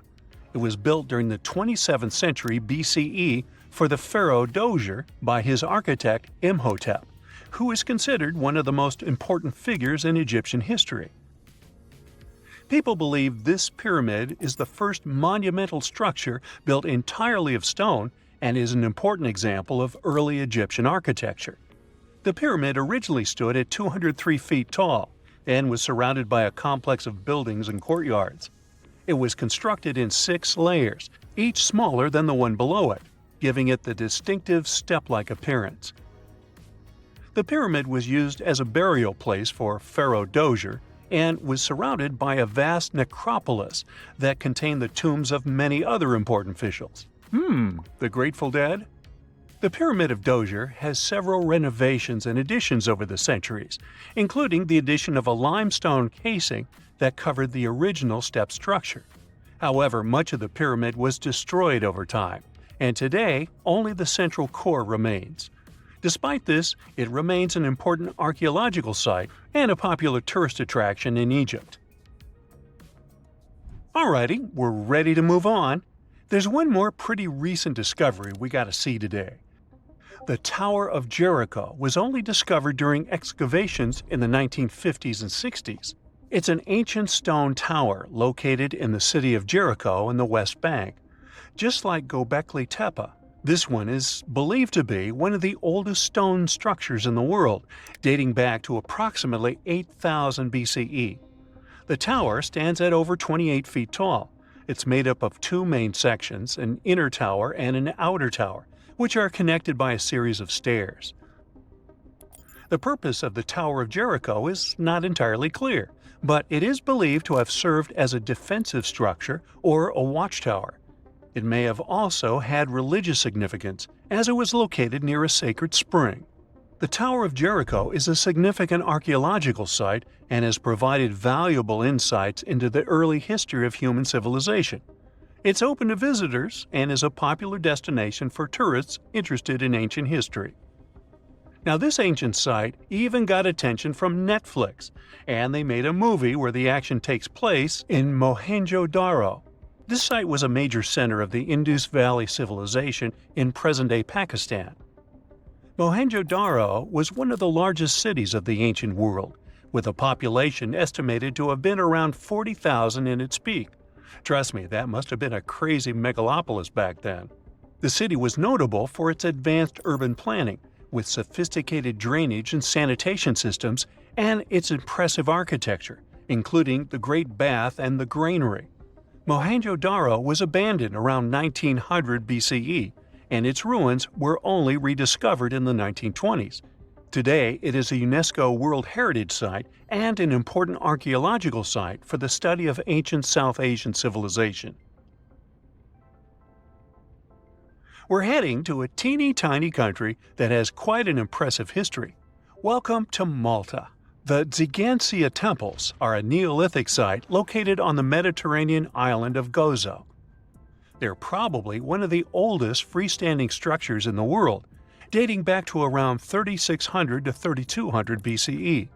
It was built during the 27th century BCE for the pharaoh Djoser by his architect Imhotep, who is considered one of the most important figures in Egyptian history. People believe this pyramid is the first monumental structure built entirely of stone and is an important example of early Egyptian architecture. The pyramid originally stood at 203 feet tall and was surrounded by a complex of buildings and courtyards. It was constructed in 6 layers, each smaller than the one below it, giving it the distinctive step-like appearance. The pyramid was used as a burial place for Pharaoh Djoser and was surrounded by a vast necropolis that contained the tombs of many other important officials. The Grateful Dead? The Pyramid of Djoser has several renovations and additions over the centuries, including the addition of a limestone casing that covered the original step structure. However, much of the pyramid was destroyed over time, and today only the central core remains. Despite this, it remains an important archaeological site and a popular tourist attraction in Egypt. Alrighty, we're ready to move on. There's one more pretty recent discovery we gotta see today. The Tower of Jericho was only discovered during excavations in the 1950s and 60s. It's an ancient stone tower located in the city of Jericho in the West Bank. Just like Göbekli Tepe, this one is believed to be one of the oldest stone structures in the world, dating back to approximately 8000 BCE. The tower stands at over 28 feet tall. It's made up of 2 main sections, an inner tower and an outer tower, which are connected by a series of stairs. The purpose of the Tower of Jericho is not entirely clear, but it is believed to have served as a defensive structure or a watchtower. It may have also had religious significance, as it was located near a sacred spring. The Tower of Jericho is a significant archaeological site and has provided valuable insights into the early history of human civilization. It's open to visitors and is a popular destination for tourists interested in ancient history. Now, this ancient site even got attention from Netflix, and they made a movie where the action takes place in Mohenjo-Daro. This site was a major center of the Indus Valley civilization in present-day Pakistan. Mohenjo-Daro was one of the largest cities of the ancient world, with a population estimated to have been around 40,000 in its peak. Trust me, that must have been a crazy megalopolis back then. The city was notable for its advanced urban planning, with sophisticated drainage and sanitation systems, and its impressive architecture, including the Great Bath and the Granary. Mohenjo-Daro was abandoned around 1900 BCE, and its ruins were only rediscovered in the 1920s. Today, it is a UNESCO World Heritage Site and an important archaeological site for the study of ancient South Asian civilization. We're heading to a teeny-tiny country that has quite an impressive history. Welcome to Malta. The Xigantia Temples are a Neolithic site located on the Mediterranean island of Gozo. They're probably one of the oldest freestanding structures in the world, dating back to around 3600 to 3200 BCE.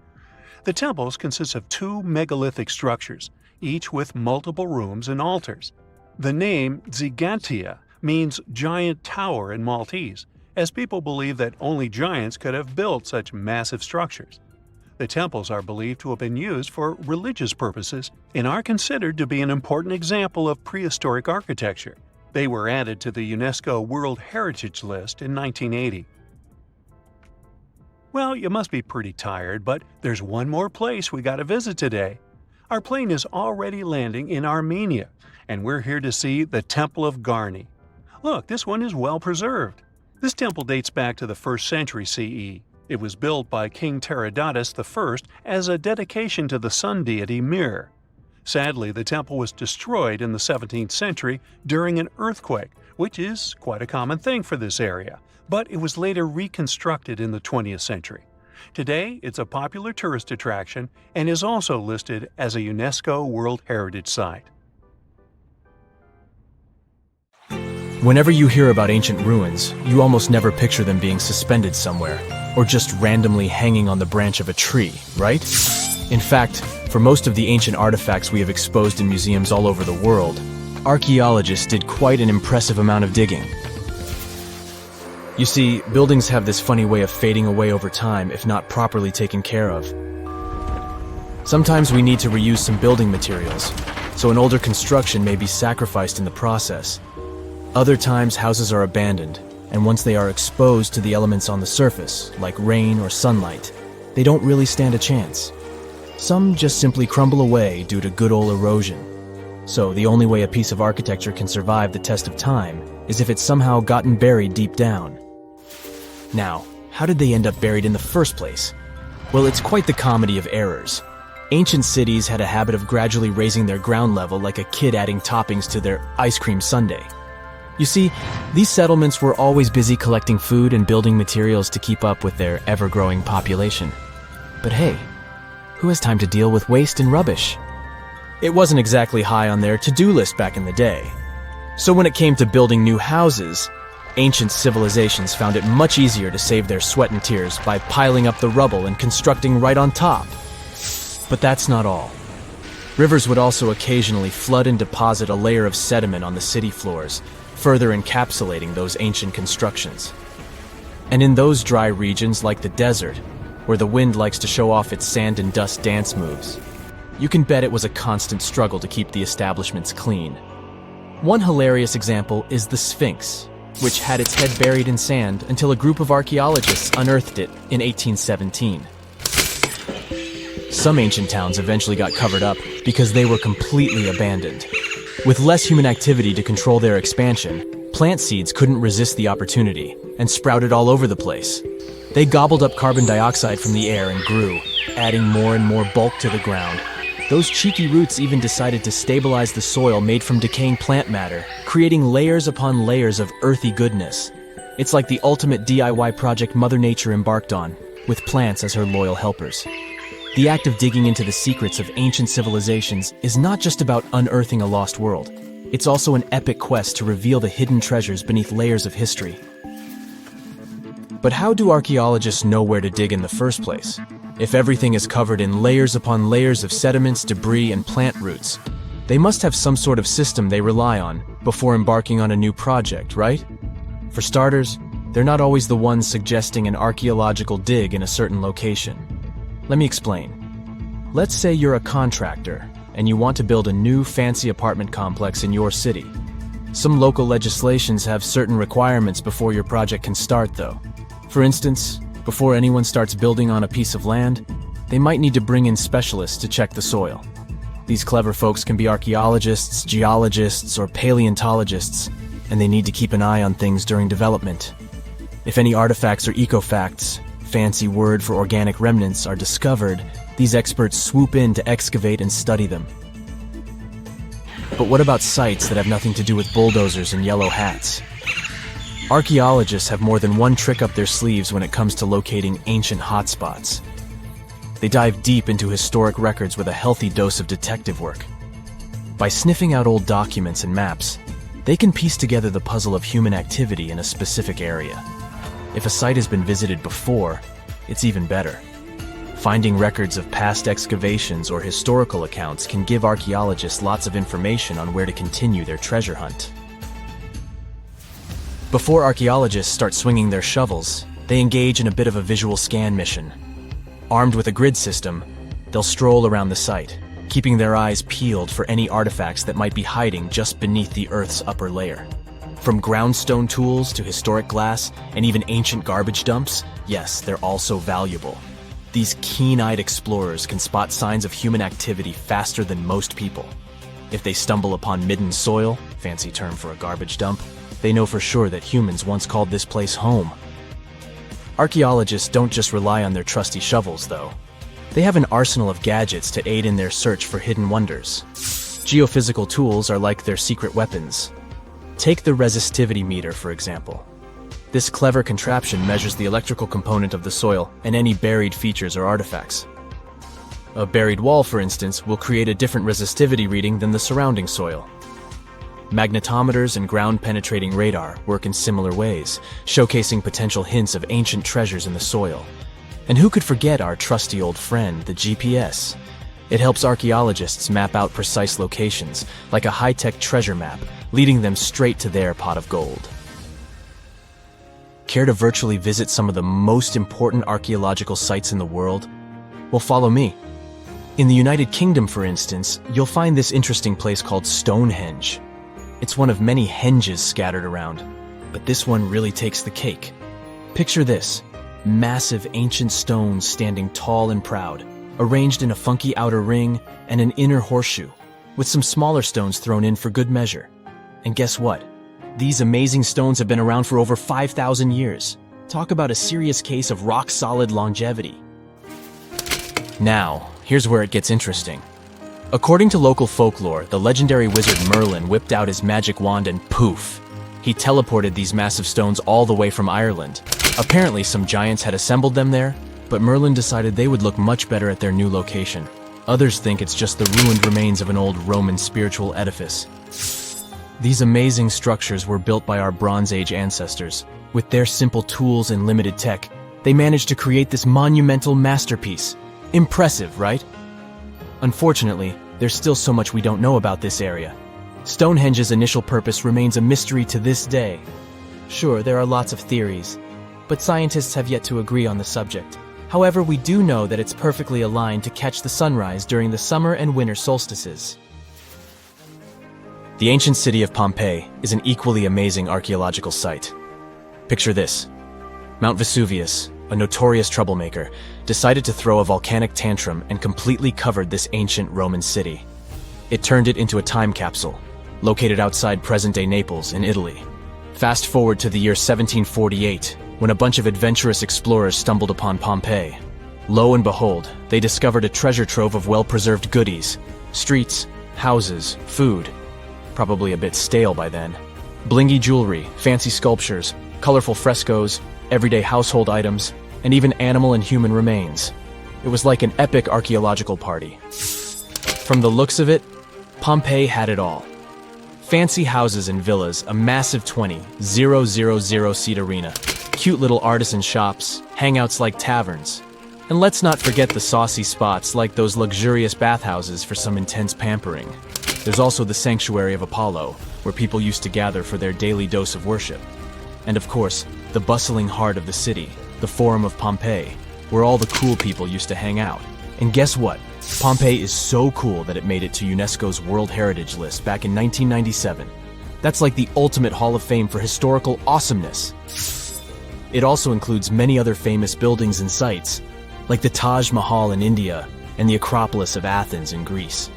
The temples consist of 2 megalithic structures, each with multiple rooms and altars. The name Xigantia means giant tower in Maltese, as people believe that only giants could have built such massive structures. The temples are believed to have been used for religious purposes and are considered to be an important example of prehistoric architecture. They were added to the UNESCO World Heritage List in 1980. Well, you must be pretty tired, but there's one more place we gotta visit today. Our plane is already landing in Armenia, and we're here to see the Temple of Garni. Look, this one is well preserved. This temple dates back to the 1st century CE. It was built by King Tartessos I as a dedication to the sun deity Mir. Sadly, the temple was destroyed in the 17th century during an earthquake, which is quite a common thing for this area, but it was later reconstructed in the 20th century. Today, it's a popular tourist attraction and is also listed as a UNESCO World Heritage Site. Whenever you hear about ancient ruins, you almost never picture them being suspended somewhere, or just randomly hanging on the branch of a tree, right? In fact, for most of the ancient artifacts we have exposed in museums all over the world, archaeologists did quite an impressive amount of digging. You see, buildings have this funny way of fading away over time if not properly taken care of. Sometimes we need to reuse some building materials, so an older construction may be sacrificed in the process. Other times houses are abandoned, and once they are exposed to the elements on the surface, like rain or sunlight, they don't really stand a chance. Some just simply crumble away due to good old erosion. So the only way a piece of architecture can survive the test of time is if it's somehow gotten buried deep down. Now, how did they end up buried in the first place? Well, it's quite the comedy of errors. Ancient cities had a habit of gradually raising their ground level like a kid adding toppings to their ice cream sundae. You see, these settlements were always busy collecting food and building materials to keep up with their ever-growing population. But hey, who has time to deal with waste and rubbish? It wasn't exactly high on their to-do list back in the day. So when it came to building new houses, ancient civilizations found it much easier to save their sweat and tears by piling up the rubble and constructing right on top. But that's not all. Rivers would also occasionally flood and deposit a layer of sediment on the city floors, further encapsulating those ancient constructions. And in those dry regions like the desert, where the wind likes to show off its sand and dust dance moves, you can bet it was a constant struggle to keep the establishments clean. One hilarious example is the Sphinx, which had its head buried in sand until a group of archaeologists unearthed it in 1817. Some ancient towns eventually got covered up because they were completely abandoned. With less human activity to control their expansion, plant seeds couldn't resist the opportunity and sprouted all over the place. They gobbled up carbon dioxide from the air and grew, adding more and more bulk to the ground. Those cheeky roots even decided to stabilize the soil made from decaying plant matter, creating layers upon layers of earthy goodness. It's like the ultimate DIY project Mother Nature embarked on, with plants as her loyal helpers. The act of digging into the secrets of ancient civilizations is not just about unearthing a lost world. It's also an epic quest to reveal the hidden treasures beneath layers of history. But how do archaeologists know where to dig in the first place? If everything is covered in layers upon layers of sediments, debris, and plant roots, they must have some sort of system they rely on before embarking on a new project, right? For starters, they're not always the ones suggesting an archaeological dig in a certain location. Let me explain. Let's say you're a contractor and you want to build a new fancy apartment complex in your city. Some local legislations have certain requirements before your project can start, though. For instance, before anyone starts building on a piece of land, they might need to bring in specialists to check the soil. These clever folks can be archaeologists, geologists, or paleontologists, and they need to keep an eye on things during development. If any artifacts or ecofacts, fancy word for organic remnants, are discovered, these experts swoop in to excavate and study them. But what about sites that have nothing to do with bulldozers and yellow hats? Archaeologists have more than one trick up their sleeves when it comes to locating ancient hotspots. They dive deep into historic records with a healthy dose of detective work. By sniffing out old documents and maps, they can piece together the puzzle of human activity in a specific area. If a site has been visited before, it's even better. Finding records of past excavations or historical accounts can give archaeologists lots of information on where to continue their treasure hunt. Before archaeologists start swinging their shovels, they engage in a bit of a visual scan mission. Armed with a grid system, they'll stroll around the site, keeping their eyes peeled for any artifacts that might be hiding just beneath the Earth's upper layer. From groundstone tools to historic glass and even ancient garbage dumps, yes, they're also valuable. These keen-eyed explorers can spot signs of human activity faster than most people. If they stumble upon midden soil, fancy term for a garbage dump, they know for sure that humans once called this place home. Archaeologists don't just rely on their trusty shovels, though. They have an arsenal of gadgets to aid in their search for hidden wonders. Geophysical tools are like their secret weapons. Take the resistivity meter, for example. This clever contraption measures the electrical component of the soil and any buried features or artifacts. A buried wall, for instance, will create a different resistivity reading than the surrounding soil. Magnetometers and ground-penetrating radar work in similar ways, showcasing potential hints of ancient treasures in the soil. And who could forget our trusty old friend, the GPS? It helps archaeologists map out precise locations, like a high-tech treasure map, leading them straight to their pot of gold. Care to virtually visit some of the most important archaeological sites in the world? Well, follow me. In the United Kingdom, for instance, you'll find this interesting place called Stonehenge. It's one of many henges scattered around, but this one really takes the cake. Picture this: massive ancient stones standing tall and proud, arranged in a funky outer ring and an inner horseshoe, with some smaller stones thrown in for good measure. And guess what? These amazing stones have been around for over 5,000 years. Talk about a serious case of rock-solid longevity. Now, here's where it gets interesting. According to local folklore, the legendary wizard Merlin whipped out his magic wand and poof! He teleported these massive stones all the way from Ireland. Apparently, some giants had assembled them there, but Merlin decided they would look much better at their new location. Others think it's just the ruined remains of an old Roman spiritual edifice. These amazing structures were built by our Bronze Age ancestors. With their simple tools and limited tech, they managed to create this monumental masterpiece. Impressive, right? Unfortunately, there's still so much we don't know about this area. Stonehenge's initial purpose remains a mystery to this day. Sure, there are lots of theories, but scientists have yet to agree on the subject. However, we do know that it's perfectly aligned to catch the sunrise during the summer and winter solstices. The ancient city of Pompeii is an equally amazing archaeological site. Picture this. Mount Vesuvius, a notorious troublemaker, decided to throw a volcanic tantrum and completely covered this ancient Roman city. It turned it into a time capsule, located outside present-day Naples in Italy. Fast forward to the year 1748, when a bunch of adventurous explorers stumbled upon Pompeii. Lo and behold, they discovered a treasure trove of well-preserved goodies: streets, houses, food. Probably a bit stale by then. Blingy jewelry, fancy sculptures, colorful frescoes, everyday household items, and even animal and human remains. It was like an epic archaeological party. From the looks of it, Pompeii had it all. Fancy houses and villas, a massive 20,000-seat arena, cute little artisan shops, hangouts like taverns. And let's not forget the saucy spots like those luxurious bathhouses for some intense pampering. There's also the Sanctuary of Apollo, where people used to gather for their daily dose of worship. And of course, the bustling heart of the city, the Forum of Pompeii, where all the cool people used to hang out. And guess what? Pompeii is so cool that it made it to UNESCO's World Heritage List back in 1997. That's like the ultimate Hall of Fame for historical awesomeness. It also includes many other famous buildings and sites, like the Taj Mahal in India and the Acropolis of Athens in Greece.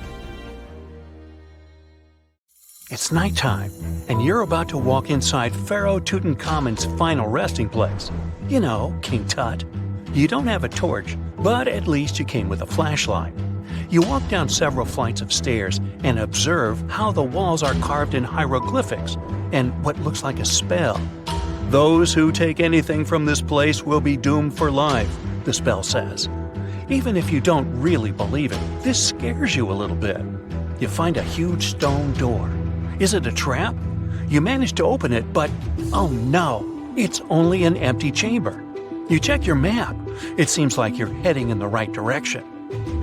It's nighttime, and you're about to walk inside Pharaoh Tutankhamun's final resting place. You know, King Tut. You don't have a torch, but at least you came with a flashlight. You walk down several flights of stairs and observe how the walls are carved in hieroglyphics and what looks like a spell. Those who take anything from this place will be doomed for life, the spell says. Even if you don't really believe it, this scares you a little bit. You find a huge stone door. Is it a trap? You manage to open it, but oh no, it's only an empty chamber. You check your map. It seems like you're heading in the right direction.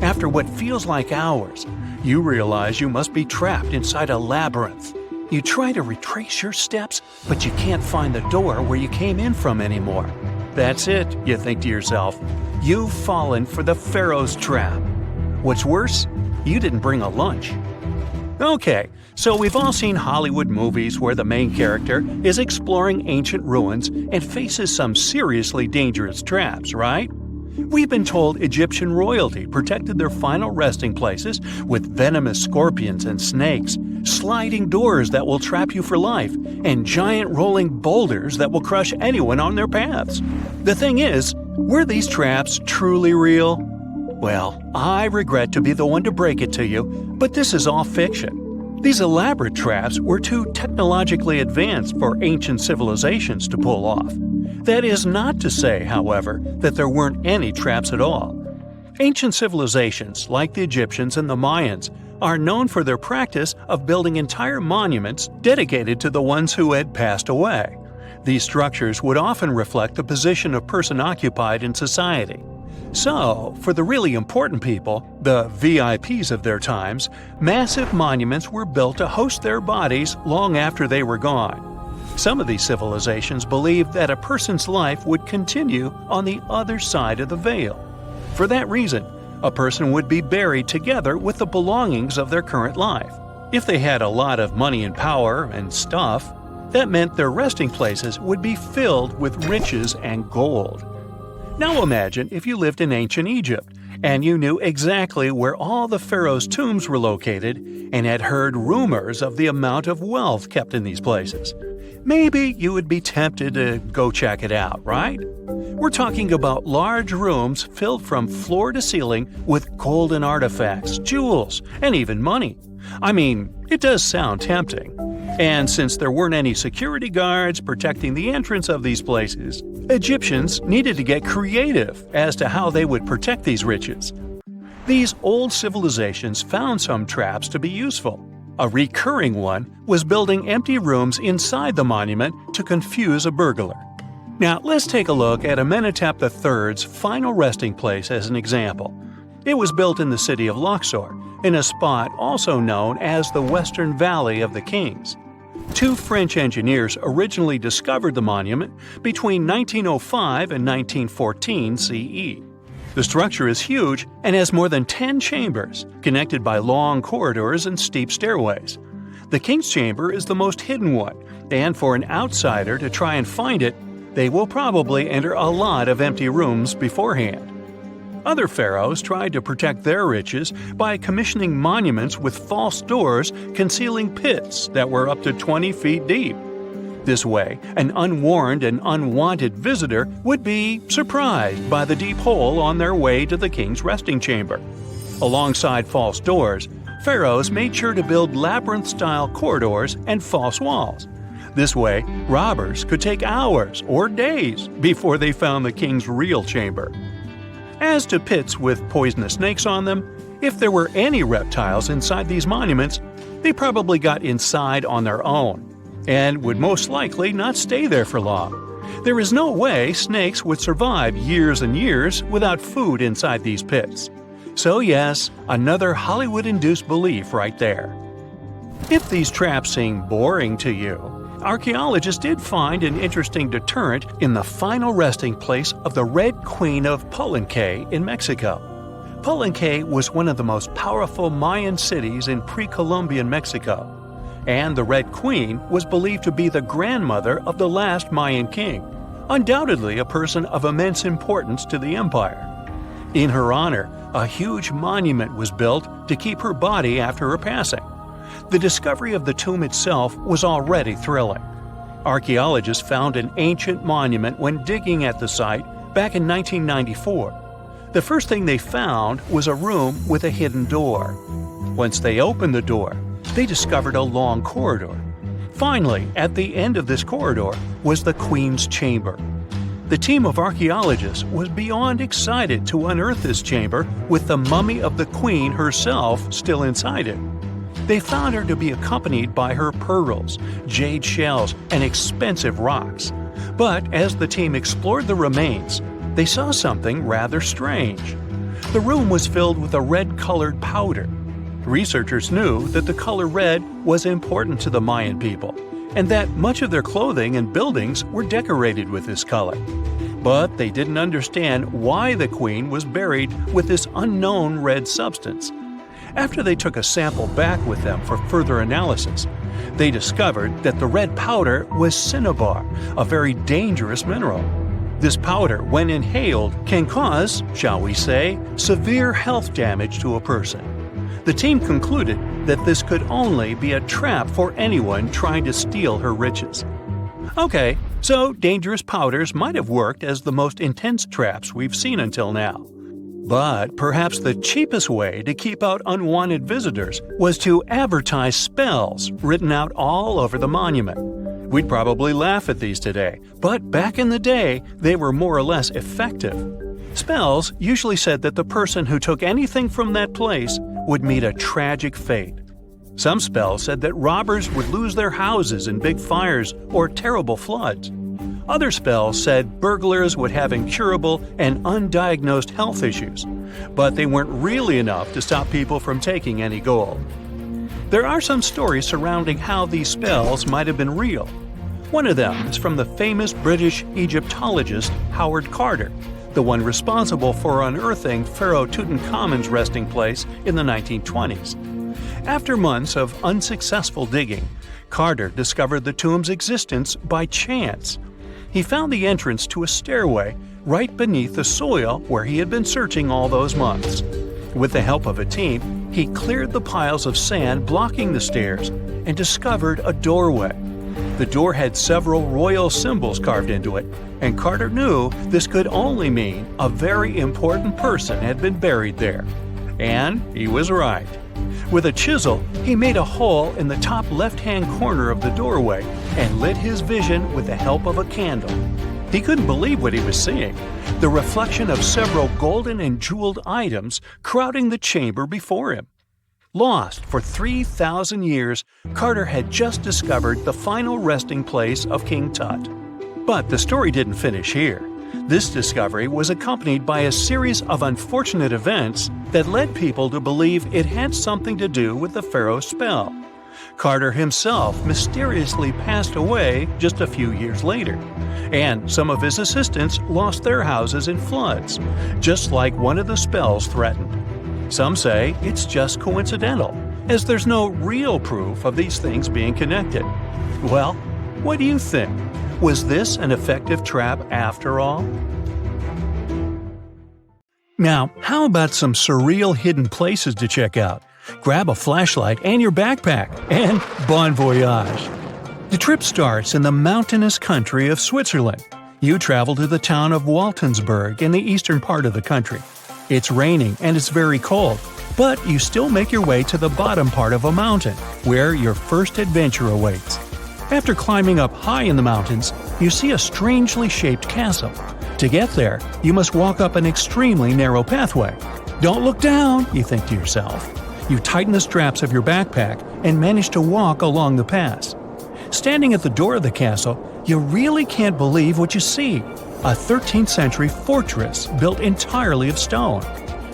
After what feels like hours, you realize you must be trapped inside a labyrinth. You try to retrace your steps, but you can't find the door where you came in from anymore. That's it, you think to yourself. You've fallen for the Pharaoh's trap. What's worse, you didn't bring a lunch. Okay, so we've all seen Hollywood movies where the main character is exploring ancient ruins and faces some seriously dangerous traps, right? We've been told Egyptian royalty protected their final resting places with venomous scorpions and snakes, sliding doors that will trap you for life, and giant rolling boulders that will crush anyone on their paths. The thing is, were these traps truly real? Well, I regret to be the one to break it to you, but this is all fiction. These elaborate traps were too technologically advanced for ancient civilizations to pull off. That is not to say, however, that there weren't any traps at all. Ancient civilizations, like the Egyptians and the Mayans, are known for their practice of building entire monuments dedicated to the ones who had passed away. These structures would often reflect the position of person occupied in society. So, for the really important people, the VIPs of their times, massive monuments were built to host their bodies long after they were gone. Some of these civilizations believed that a person's life would continue on the other side of the veil. For that reason, a person would be buried together with the belongings of their current life. If they had a lot of money and power and stuff, that meant their resting places would be filled with riches and gold. Now imagine if you lived in ancient Egypt and you knew exactly where all the pharaoh's tombs were located and had heard rumors of the amount of wealth kept in these places. Maybe you would be tempted to go check it out, right? We're talking about large rooms filled from floor to ceiling with golden artifacts, jewels, and even money. I mean, it does sound tempting. And since there weren't any security guards protecting the entrance of these places, Egyptians needed to get creative as to how they would protect these riches. These old civilizations found some traps to be useful. A recurring one was building empty rooms inside the monument to confuse a burglar. Now, let's take a look at Amenhotep III's final resting place as an example. It was built in the city of Luxor, in a spot also known as the Western Valley of the Kings. Two French engineers originally discovered the monument between 1905 and 1914 CE. The structure is huge and has more than 10 chambers, connected by long corridors and steep stairways. The King's Chamber is the most hidden one, and for an outsider to try and find it, they will probably enter a lot of empty rooms beforehand. Other pharaohs tried to protect their riches by commissioning monuments with false doors concealing pits that were up to 20 feet deep. This way, an unwarned and unwanted visitor would be surprised by the deep hole on their way to the king's resting chamber. Alongside false doors, pharaohs made sure to build labyrinth-style corridors and false walls. This way, robbers could take hours or days before they found the king's real chamber. As to pits with poisonous snakes on them, if there were any reptiles inside these monuments, they probably got inside on their own, and would most likely not stay there for long. There is no way snakes would survive years and years without food inside these pits. So yes, another Hollywood-induced belief right there. If these traps seem boring to you, archaeologists did find an interesting deterrent in the final resting place of the Red Queen of Palenque in Mexico. Palenque was one of the most powerful Mayan cities in pre-Columbian Mexico, and the Red Queen was believed to be the grandmother of the last Mayan king, undoubtedly a person of immense importance to the empire. In her honor, a huge monument was built to keep her body after her passing. The discovery of the tomb itself was already thrilling. Archaeologists found an ancient monument when digging at the site back in 1994. The first thing they found was a room with a hidden door. Once they opened the door, they discovered a long corridor. Finally, at the end of this corridor was the Queen's chamber. The team of archaeologists was beyond excited to unearth this chamber with the mummy of the Queen herself still inside it. They found her to be accompanied by her pearls, jade shells, and expensive rocks. But as the team explored the remains, they saw something rather strange. The room was filled with a red-colored powder. Researchers knew that the color red was important to the Mayan people, and that much of their clothing and buildings were decorated with this color. but they didn't understand why the queen was buried with this unknown red substance. After they took a sample back with them for further analysis, they discovered that the red powder was cinnabar, a very dangerous mineral. This powder, when inhaled, can cause, shall we say, severe health damage to a person. The team concluded that this could only be a trap for anyone trying to steal her riches. Okay, so dangerous powders might have worked as the most intense traps we've seen until now. But perhaps the cheapest way to keep out unwanted visitors was to advertise spells written out all over the monument. We'd probably laugh at these today, but back in the day, they were more or less effective. Spells usually said that the person who took anything from that place would meet a tragic fate. Some spells said that robbers would lose their houses in big fires or terrible floods. Other spells said burglars would have incurable and undiagnosed health issues, but they weren't really enough to stop people from taking any gold. There are some stories surrounding how these spells might have been real. One of them is from the famous British Egyptologist Howard Carter, the one responsible for unearthing Pharaoh Tutankhamun's resting place in the 1920s. After months of unsuccessful digging, Carter discovered the tomb's existence by chance. He found the entrance to a stairway right beneath the soil where he had been searching all those months. With the help of a team, he cleared the piles of sand blocking the stairs and discovered a doorway. The door had several royal symbols carved into it, and Carter knew this could only mean a very important person had been buried there. And he was right. With a chisel, he made a hole in the top left-hand corner of the doorway and lit his vision with the help of a candle. He couldn't believe what he was seeing, the reflection of several golden and jeweled items crowding the chamber before him. Lost for 3,000 years, Carter had just discovered the final resting place of King Tut. But the story didn't finish here. This discovery was accompanied by a series of unfortunate events that led people to believe it had something to do with the pharaoh's spell. Carter himself mysteriously passed away just a few years later, and some of his assistants lost their houses in floods, just like one of the spells threatened. Some say it's just coincidental, as there's no real proof of these things being connected. Well, what do you think? Was this an effective trap after all? Now, how about some surreal hidden places to check out? Grab a flashlight and your backpack, and bon voyage! The trip starts in the mountainous country of Switzerland. You travel to the town of Waltensburg in the eastern part of the country. It's raining and it's very cold, but you still make your way to the bottom part of a mountain, where your first adventure awaits. After climbing up high in the mountains, you see a strangely shaped castle. To get there, you must walk up an extremely narrow pathway. Don't look down, you think to yourself. You tighten the straps of your backpack and manage to walk along the pass. Standing at the door of the castle, you really can't believe what you see. A 13th century fortress built entirely of stone.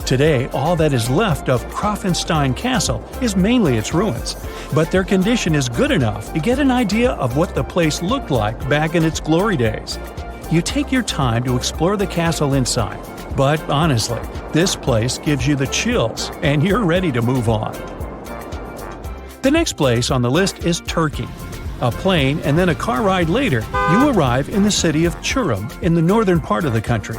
Today, all that is left of Krafenstein Castle is mainly its ruins, but their condition is good enough to get an idea of what the place looked like back in its glory days. You take your time to explore the castle inside, but honestly, this place gives you the chills and you're ready to move on. The next place on the list is Turkey. A plane and then a car ride later, you arrive in the city of Çorum in the northern part of the country.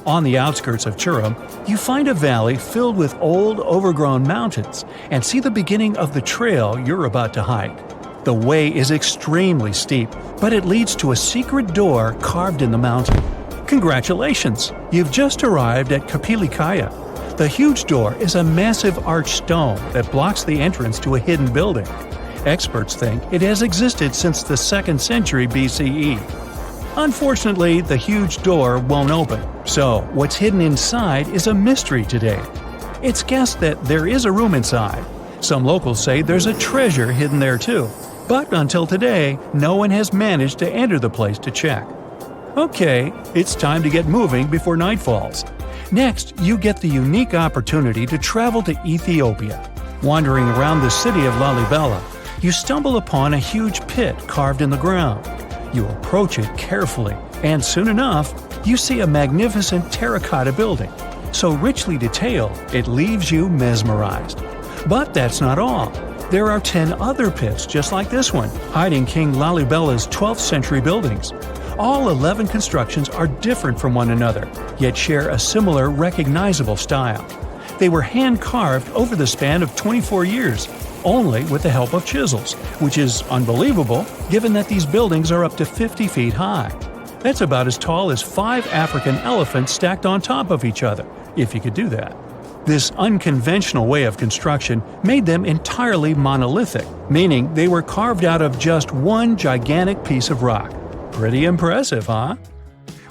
On the outskirts of Çorum, you find a valley filled with old, overgrown mountains and see the beginning of the trail you're about to hike. The way is extremely steep, but it leads to a secret door carved in the mountain. Congratulations! You've just arrived at Kapilikaya. The huge door is a massive arched stone that blocks the entrance to a hidden building. Experts think it has existed since the 2nd century BCE. Unfortunately, the huge door won't open, so what's hidden inside is a mystery today. It's guessed that there is a room inside. Some locals say there's a treasure hidden there too, but until today, no one has managed to enter the place to check. Okay, it's time to get moving before night falls. Next, you get the unique opportunity to travel to Ethiopia. Wandering around the city of Lalibela, you stumble upon a huge pit carved in the ground. You approach it carefully, and soon enough, you see a magnificent terracotta building. So richly detailed, it leaves you mesmerized. But that's not all. There are 10 other pits just like this one, hiding King Lalibella's 12th century buildings. All 11 constructions are different from one another, yet share a similar recognizable style. They were hand-carved over the span of 24 years, only with the help of chisels, which is unbelievable given that these buildings are up to 50 feet high. That's about as tall as 5 African elephants stacked on top of each other, if you could do that. This unconventional way of construction made them entirely monolithic, meaning they were carved out of just one gigantic piece of rock. Pretty impressive, huh?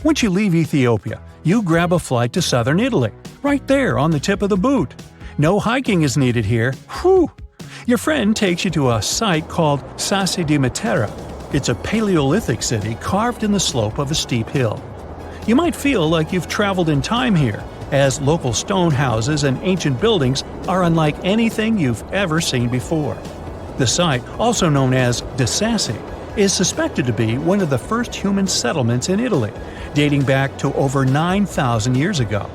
Once you leave Ethiopia, you grab a flight to southern Italy, right there on the tip of the boot. No hiking is needed here. Whew! Your friend takes you to a site called Sassi di Matera. It's a Paleolithic city carved in the slope of a steep hill. You might feel like you've traveled in time here, as local stone houses and ancient buildings are unlike anything you've ever seen before. The site, also known as De Sassi, is suspected to be one of the first human settlements in Italy, dating back to over 9,000 years ago.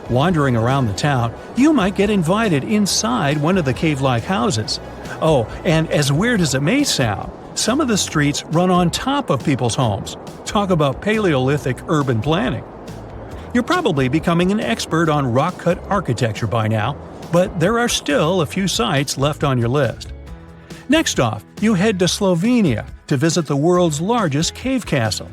Wandering around the town, you might get invited inside one of the cave-like houses. Oh, and as weird as it may sound, some of the streets run on top of people's homes. Talk about Paleolithic urban planning. You're probably becoming an expert on rock-cut architecture by now, but there are still a few sites left on your list. Next off, you head to Slovenia to visit the world's largest cave castle.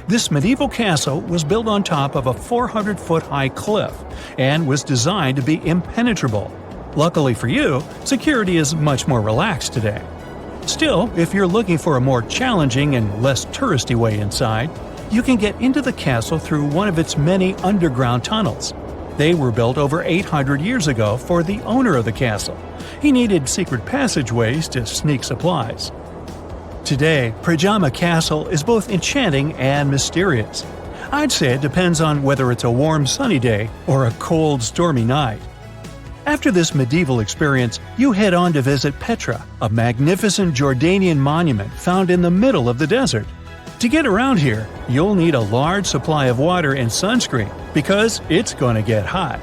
This medieval castle was built on top of a 400-foot-high cliff and was designed to be impenetrable. Luckily for you, security is much more relaxed today. Still, if you're looking for a more challenging and less touristy way inside, you can get into the castle through one of its many underground tunnels. They were built over 800 years ago for the owner of the castle. He needed secret passageways to sneak supplies. Today, Pajama Castle is both enchanting and mysterious. I'd say it depends on whether it's a warm sunny day or a cold stormy night. After this medieval experience, you head on to visit Petra, a magnificent Jordanian monument found in the middle of the desert. To get around here, you'll need a large supply of water and sunscreen because it's going to get hot.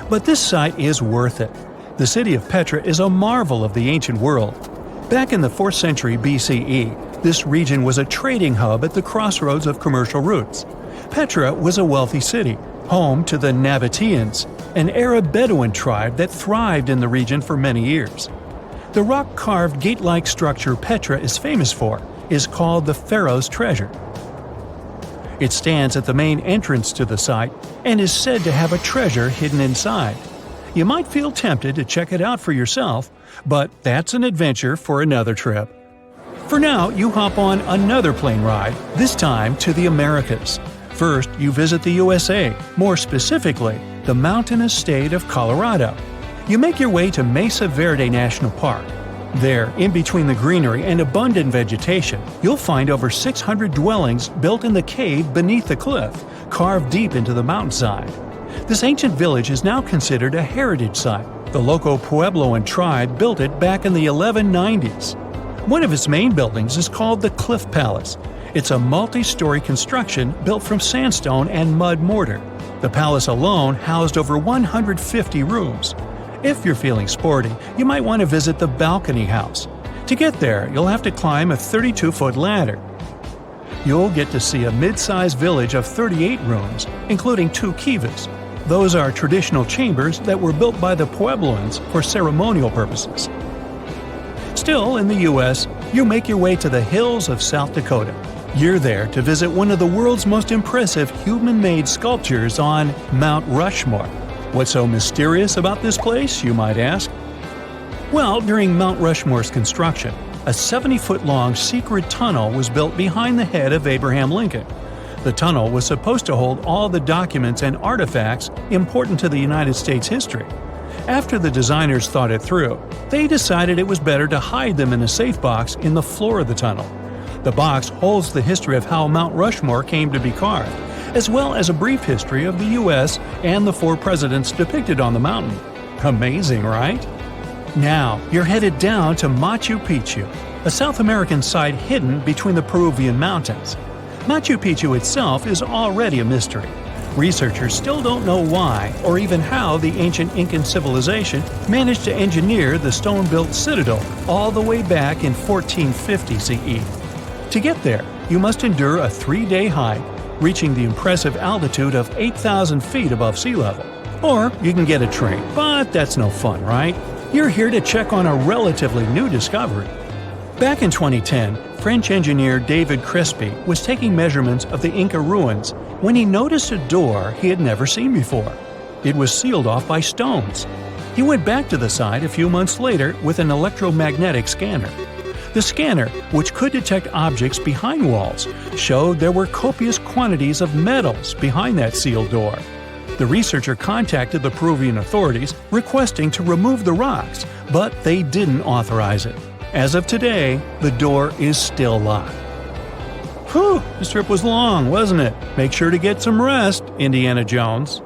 But this site is worth it. The city of Petra is a marvel of the ancient world. Back in the 4th century BCE, this region was a trading hub at the crossroads of commercial routes. Petra was a wealthy city, home to the Nabateans, an Arab Bedouin tribe that thrived in the region for many years. The rock-carved gate-like structure Petra is famous for is called the Pharaoh's Treasure. It stands at the main entrance to the site and is said to have a treasure hidden inside. You might feel tempted to check it out for yourself, but that's an adventure for another trip. For now, you hop on another plane ride, this time to the Americas. First, you visit the USA, more specifically, the mountainous state of Colorado. You make your way to Mesa Verde National Park. There, in between the greenery and abundant vegetation, you'll find over 600 dwellings built in the cave beneath the cliff, carved deep into the mountainside. This ancient village is now considered a heritage site. The local Puebloan tribe built it back in the 1190s. One of its main buildings is called the Cliff Palace. It's a multi-story construction built from sandstone and mud mortar. The palace alone housed over 150 rooms. If you're feeling sporty, you might want to visit the Balcony House. To get there, you'll have to climb a 32-foot ladder. You'll get to see a mid-sized village of 38 rooms, including 2 kivas. Those are traditional chambers that were built by the Puebloans for ceremonial purposes. Still in the U.S., you make your way to the hills of South Dakota. You're there to visit one of the world's most impressive human-made sculptures on Mount Rushmore. What's so mysterious about this place, you might ask? Well, during Mount Rushmore's construction, a 70-foot-long secret tunnel was built behind the head of Abraham Lincoln. The tunnel was supposed to hold all the documents and artifacts important to the United States history. After the designers thought it through, they decided it was better to hide them in a safe box in the floor of the tunnel. The box holds the history of how Mount Rushmore came to be carved, as well as a brief history of the U.S. and the 4 presidents depicted on the mountain. Amazing, right? Now, you're headed down to Machu Picchu, a South American site hidden between the Peruvian mountains. Machu Picchu itself is already a mystery. Researchers still don't know why or even how the ancient Incan civilization managed to engineer the stone-built citadel all the way back in 1450 CE. To get there, you must endure a 3-day hike, reaching the impressive altitude of 8,000 feet above sea level. Or you can get a train, but that's no fun, right? You're here to check on a relatively new discovery. Back in 2010, French engineer David Crespi was taking measurements of the Inca ruins when he noticed a door he had never seen before. It was sealed off by stones. He went back to the site a few months later with an electromagnetic scanner. The scanner, which could detect objects behind walls, showed there were copious quantities of metals behind that sealed door. The researcher contacted the Peruvian authorities requesting to remove the rocks, but they didn't authorize it. As of today, the door is still locked. Whew, this trip was long, wasn't it? Make sure to get some rest, Indiana Jones.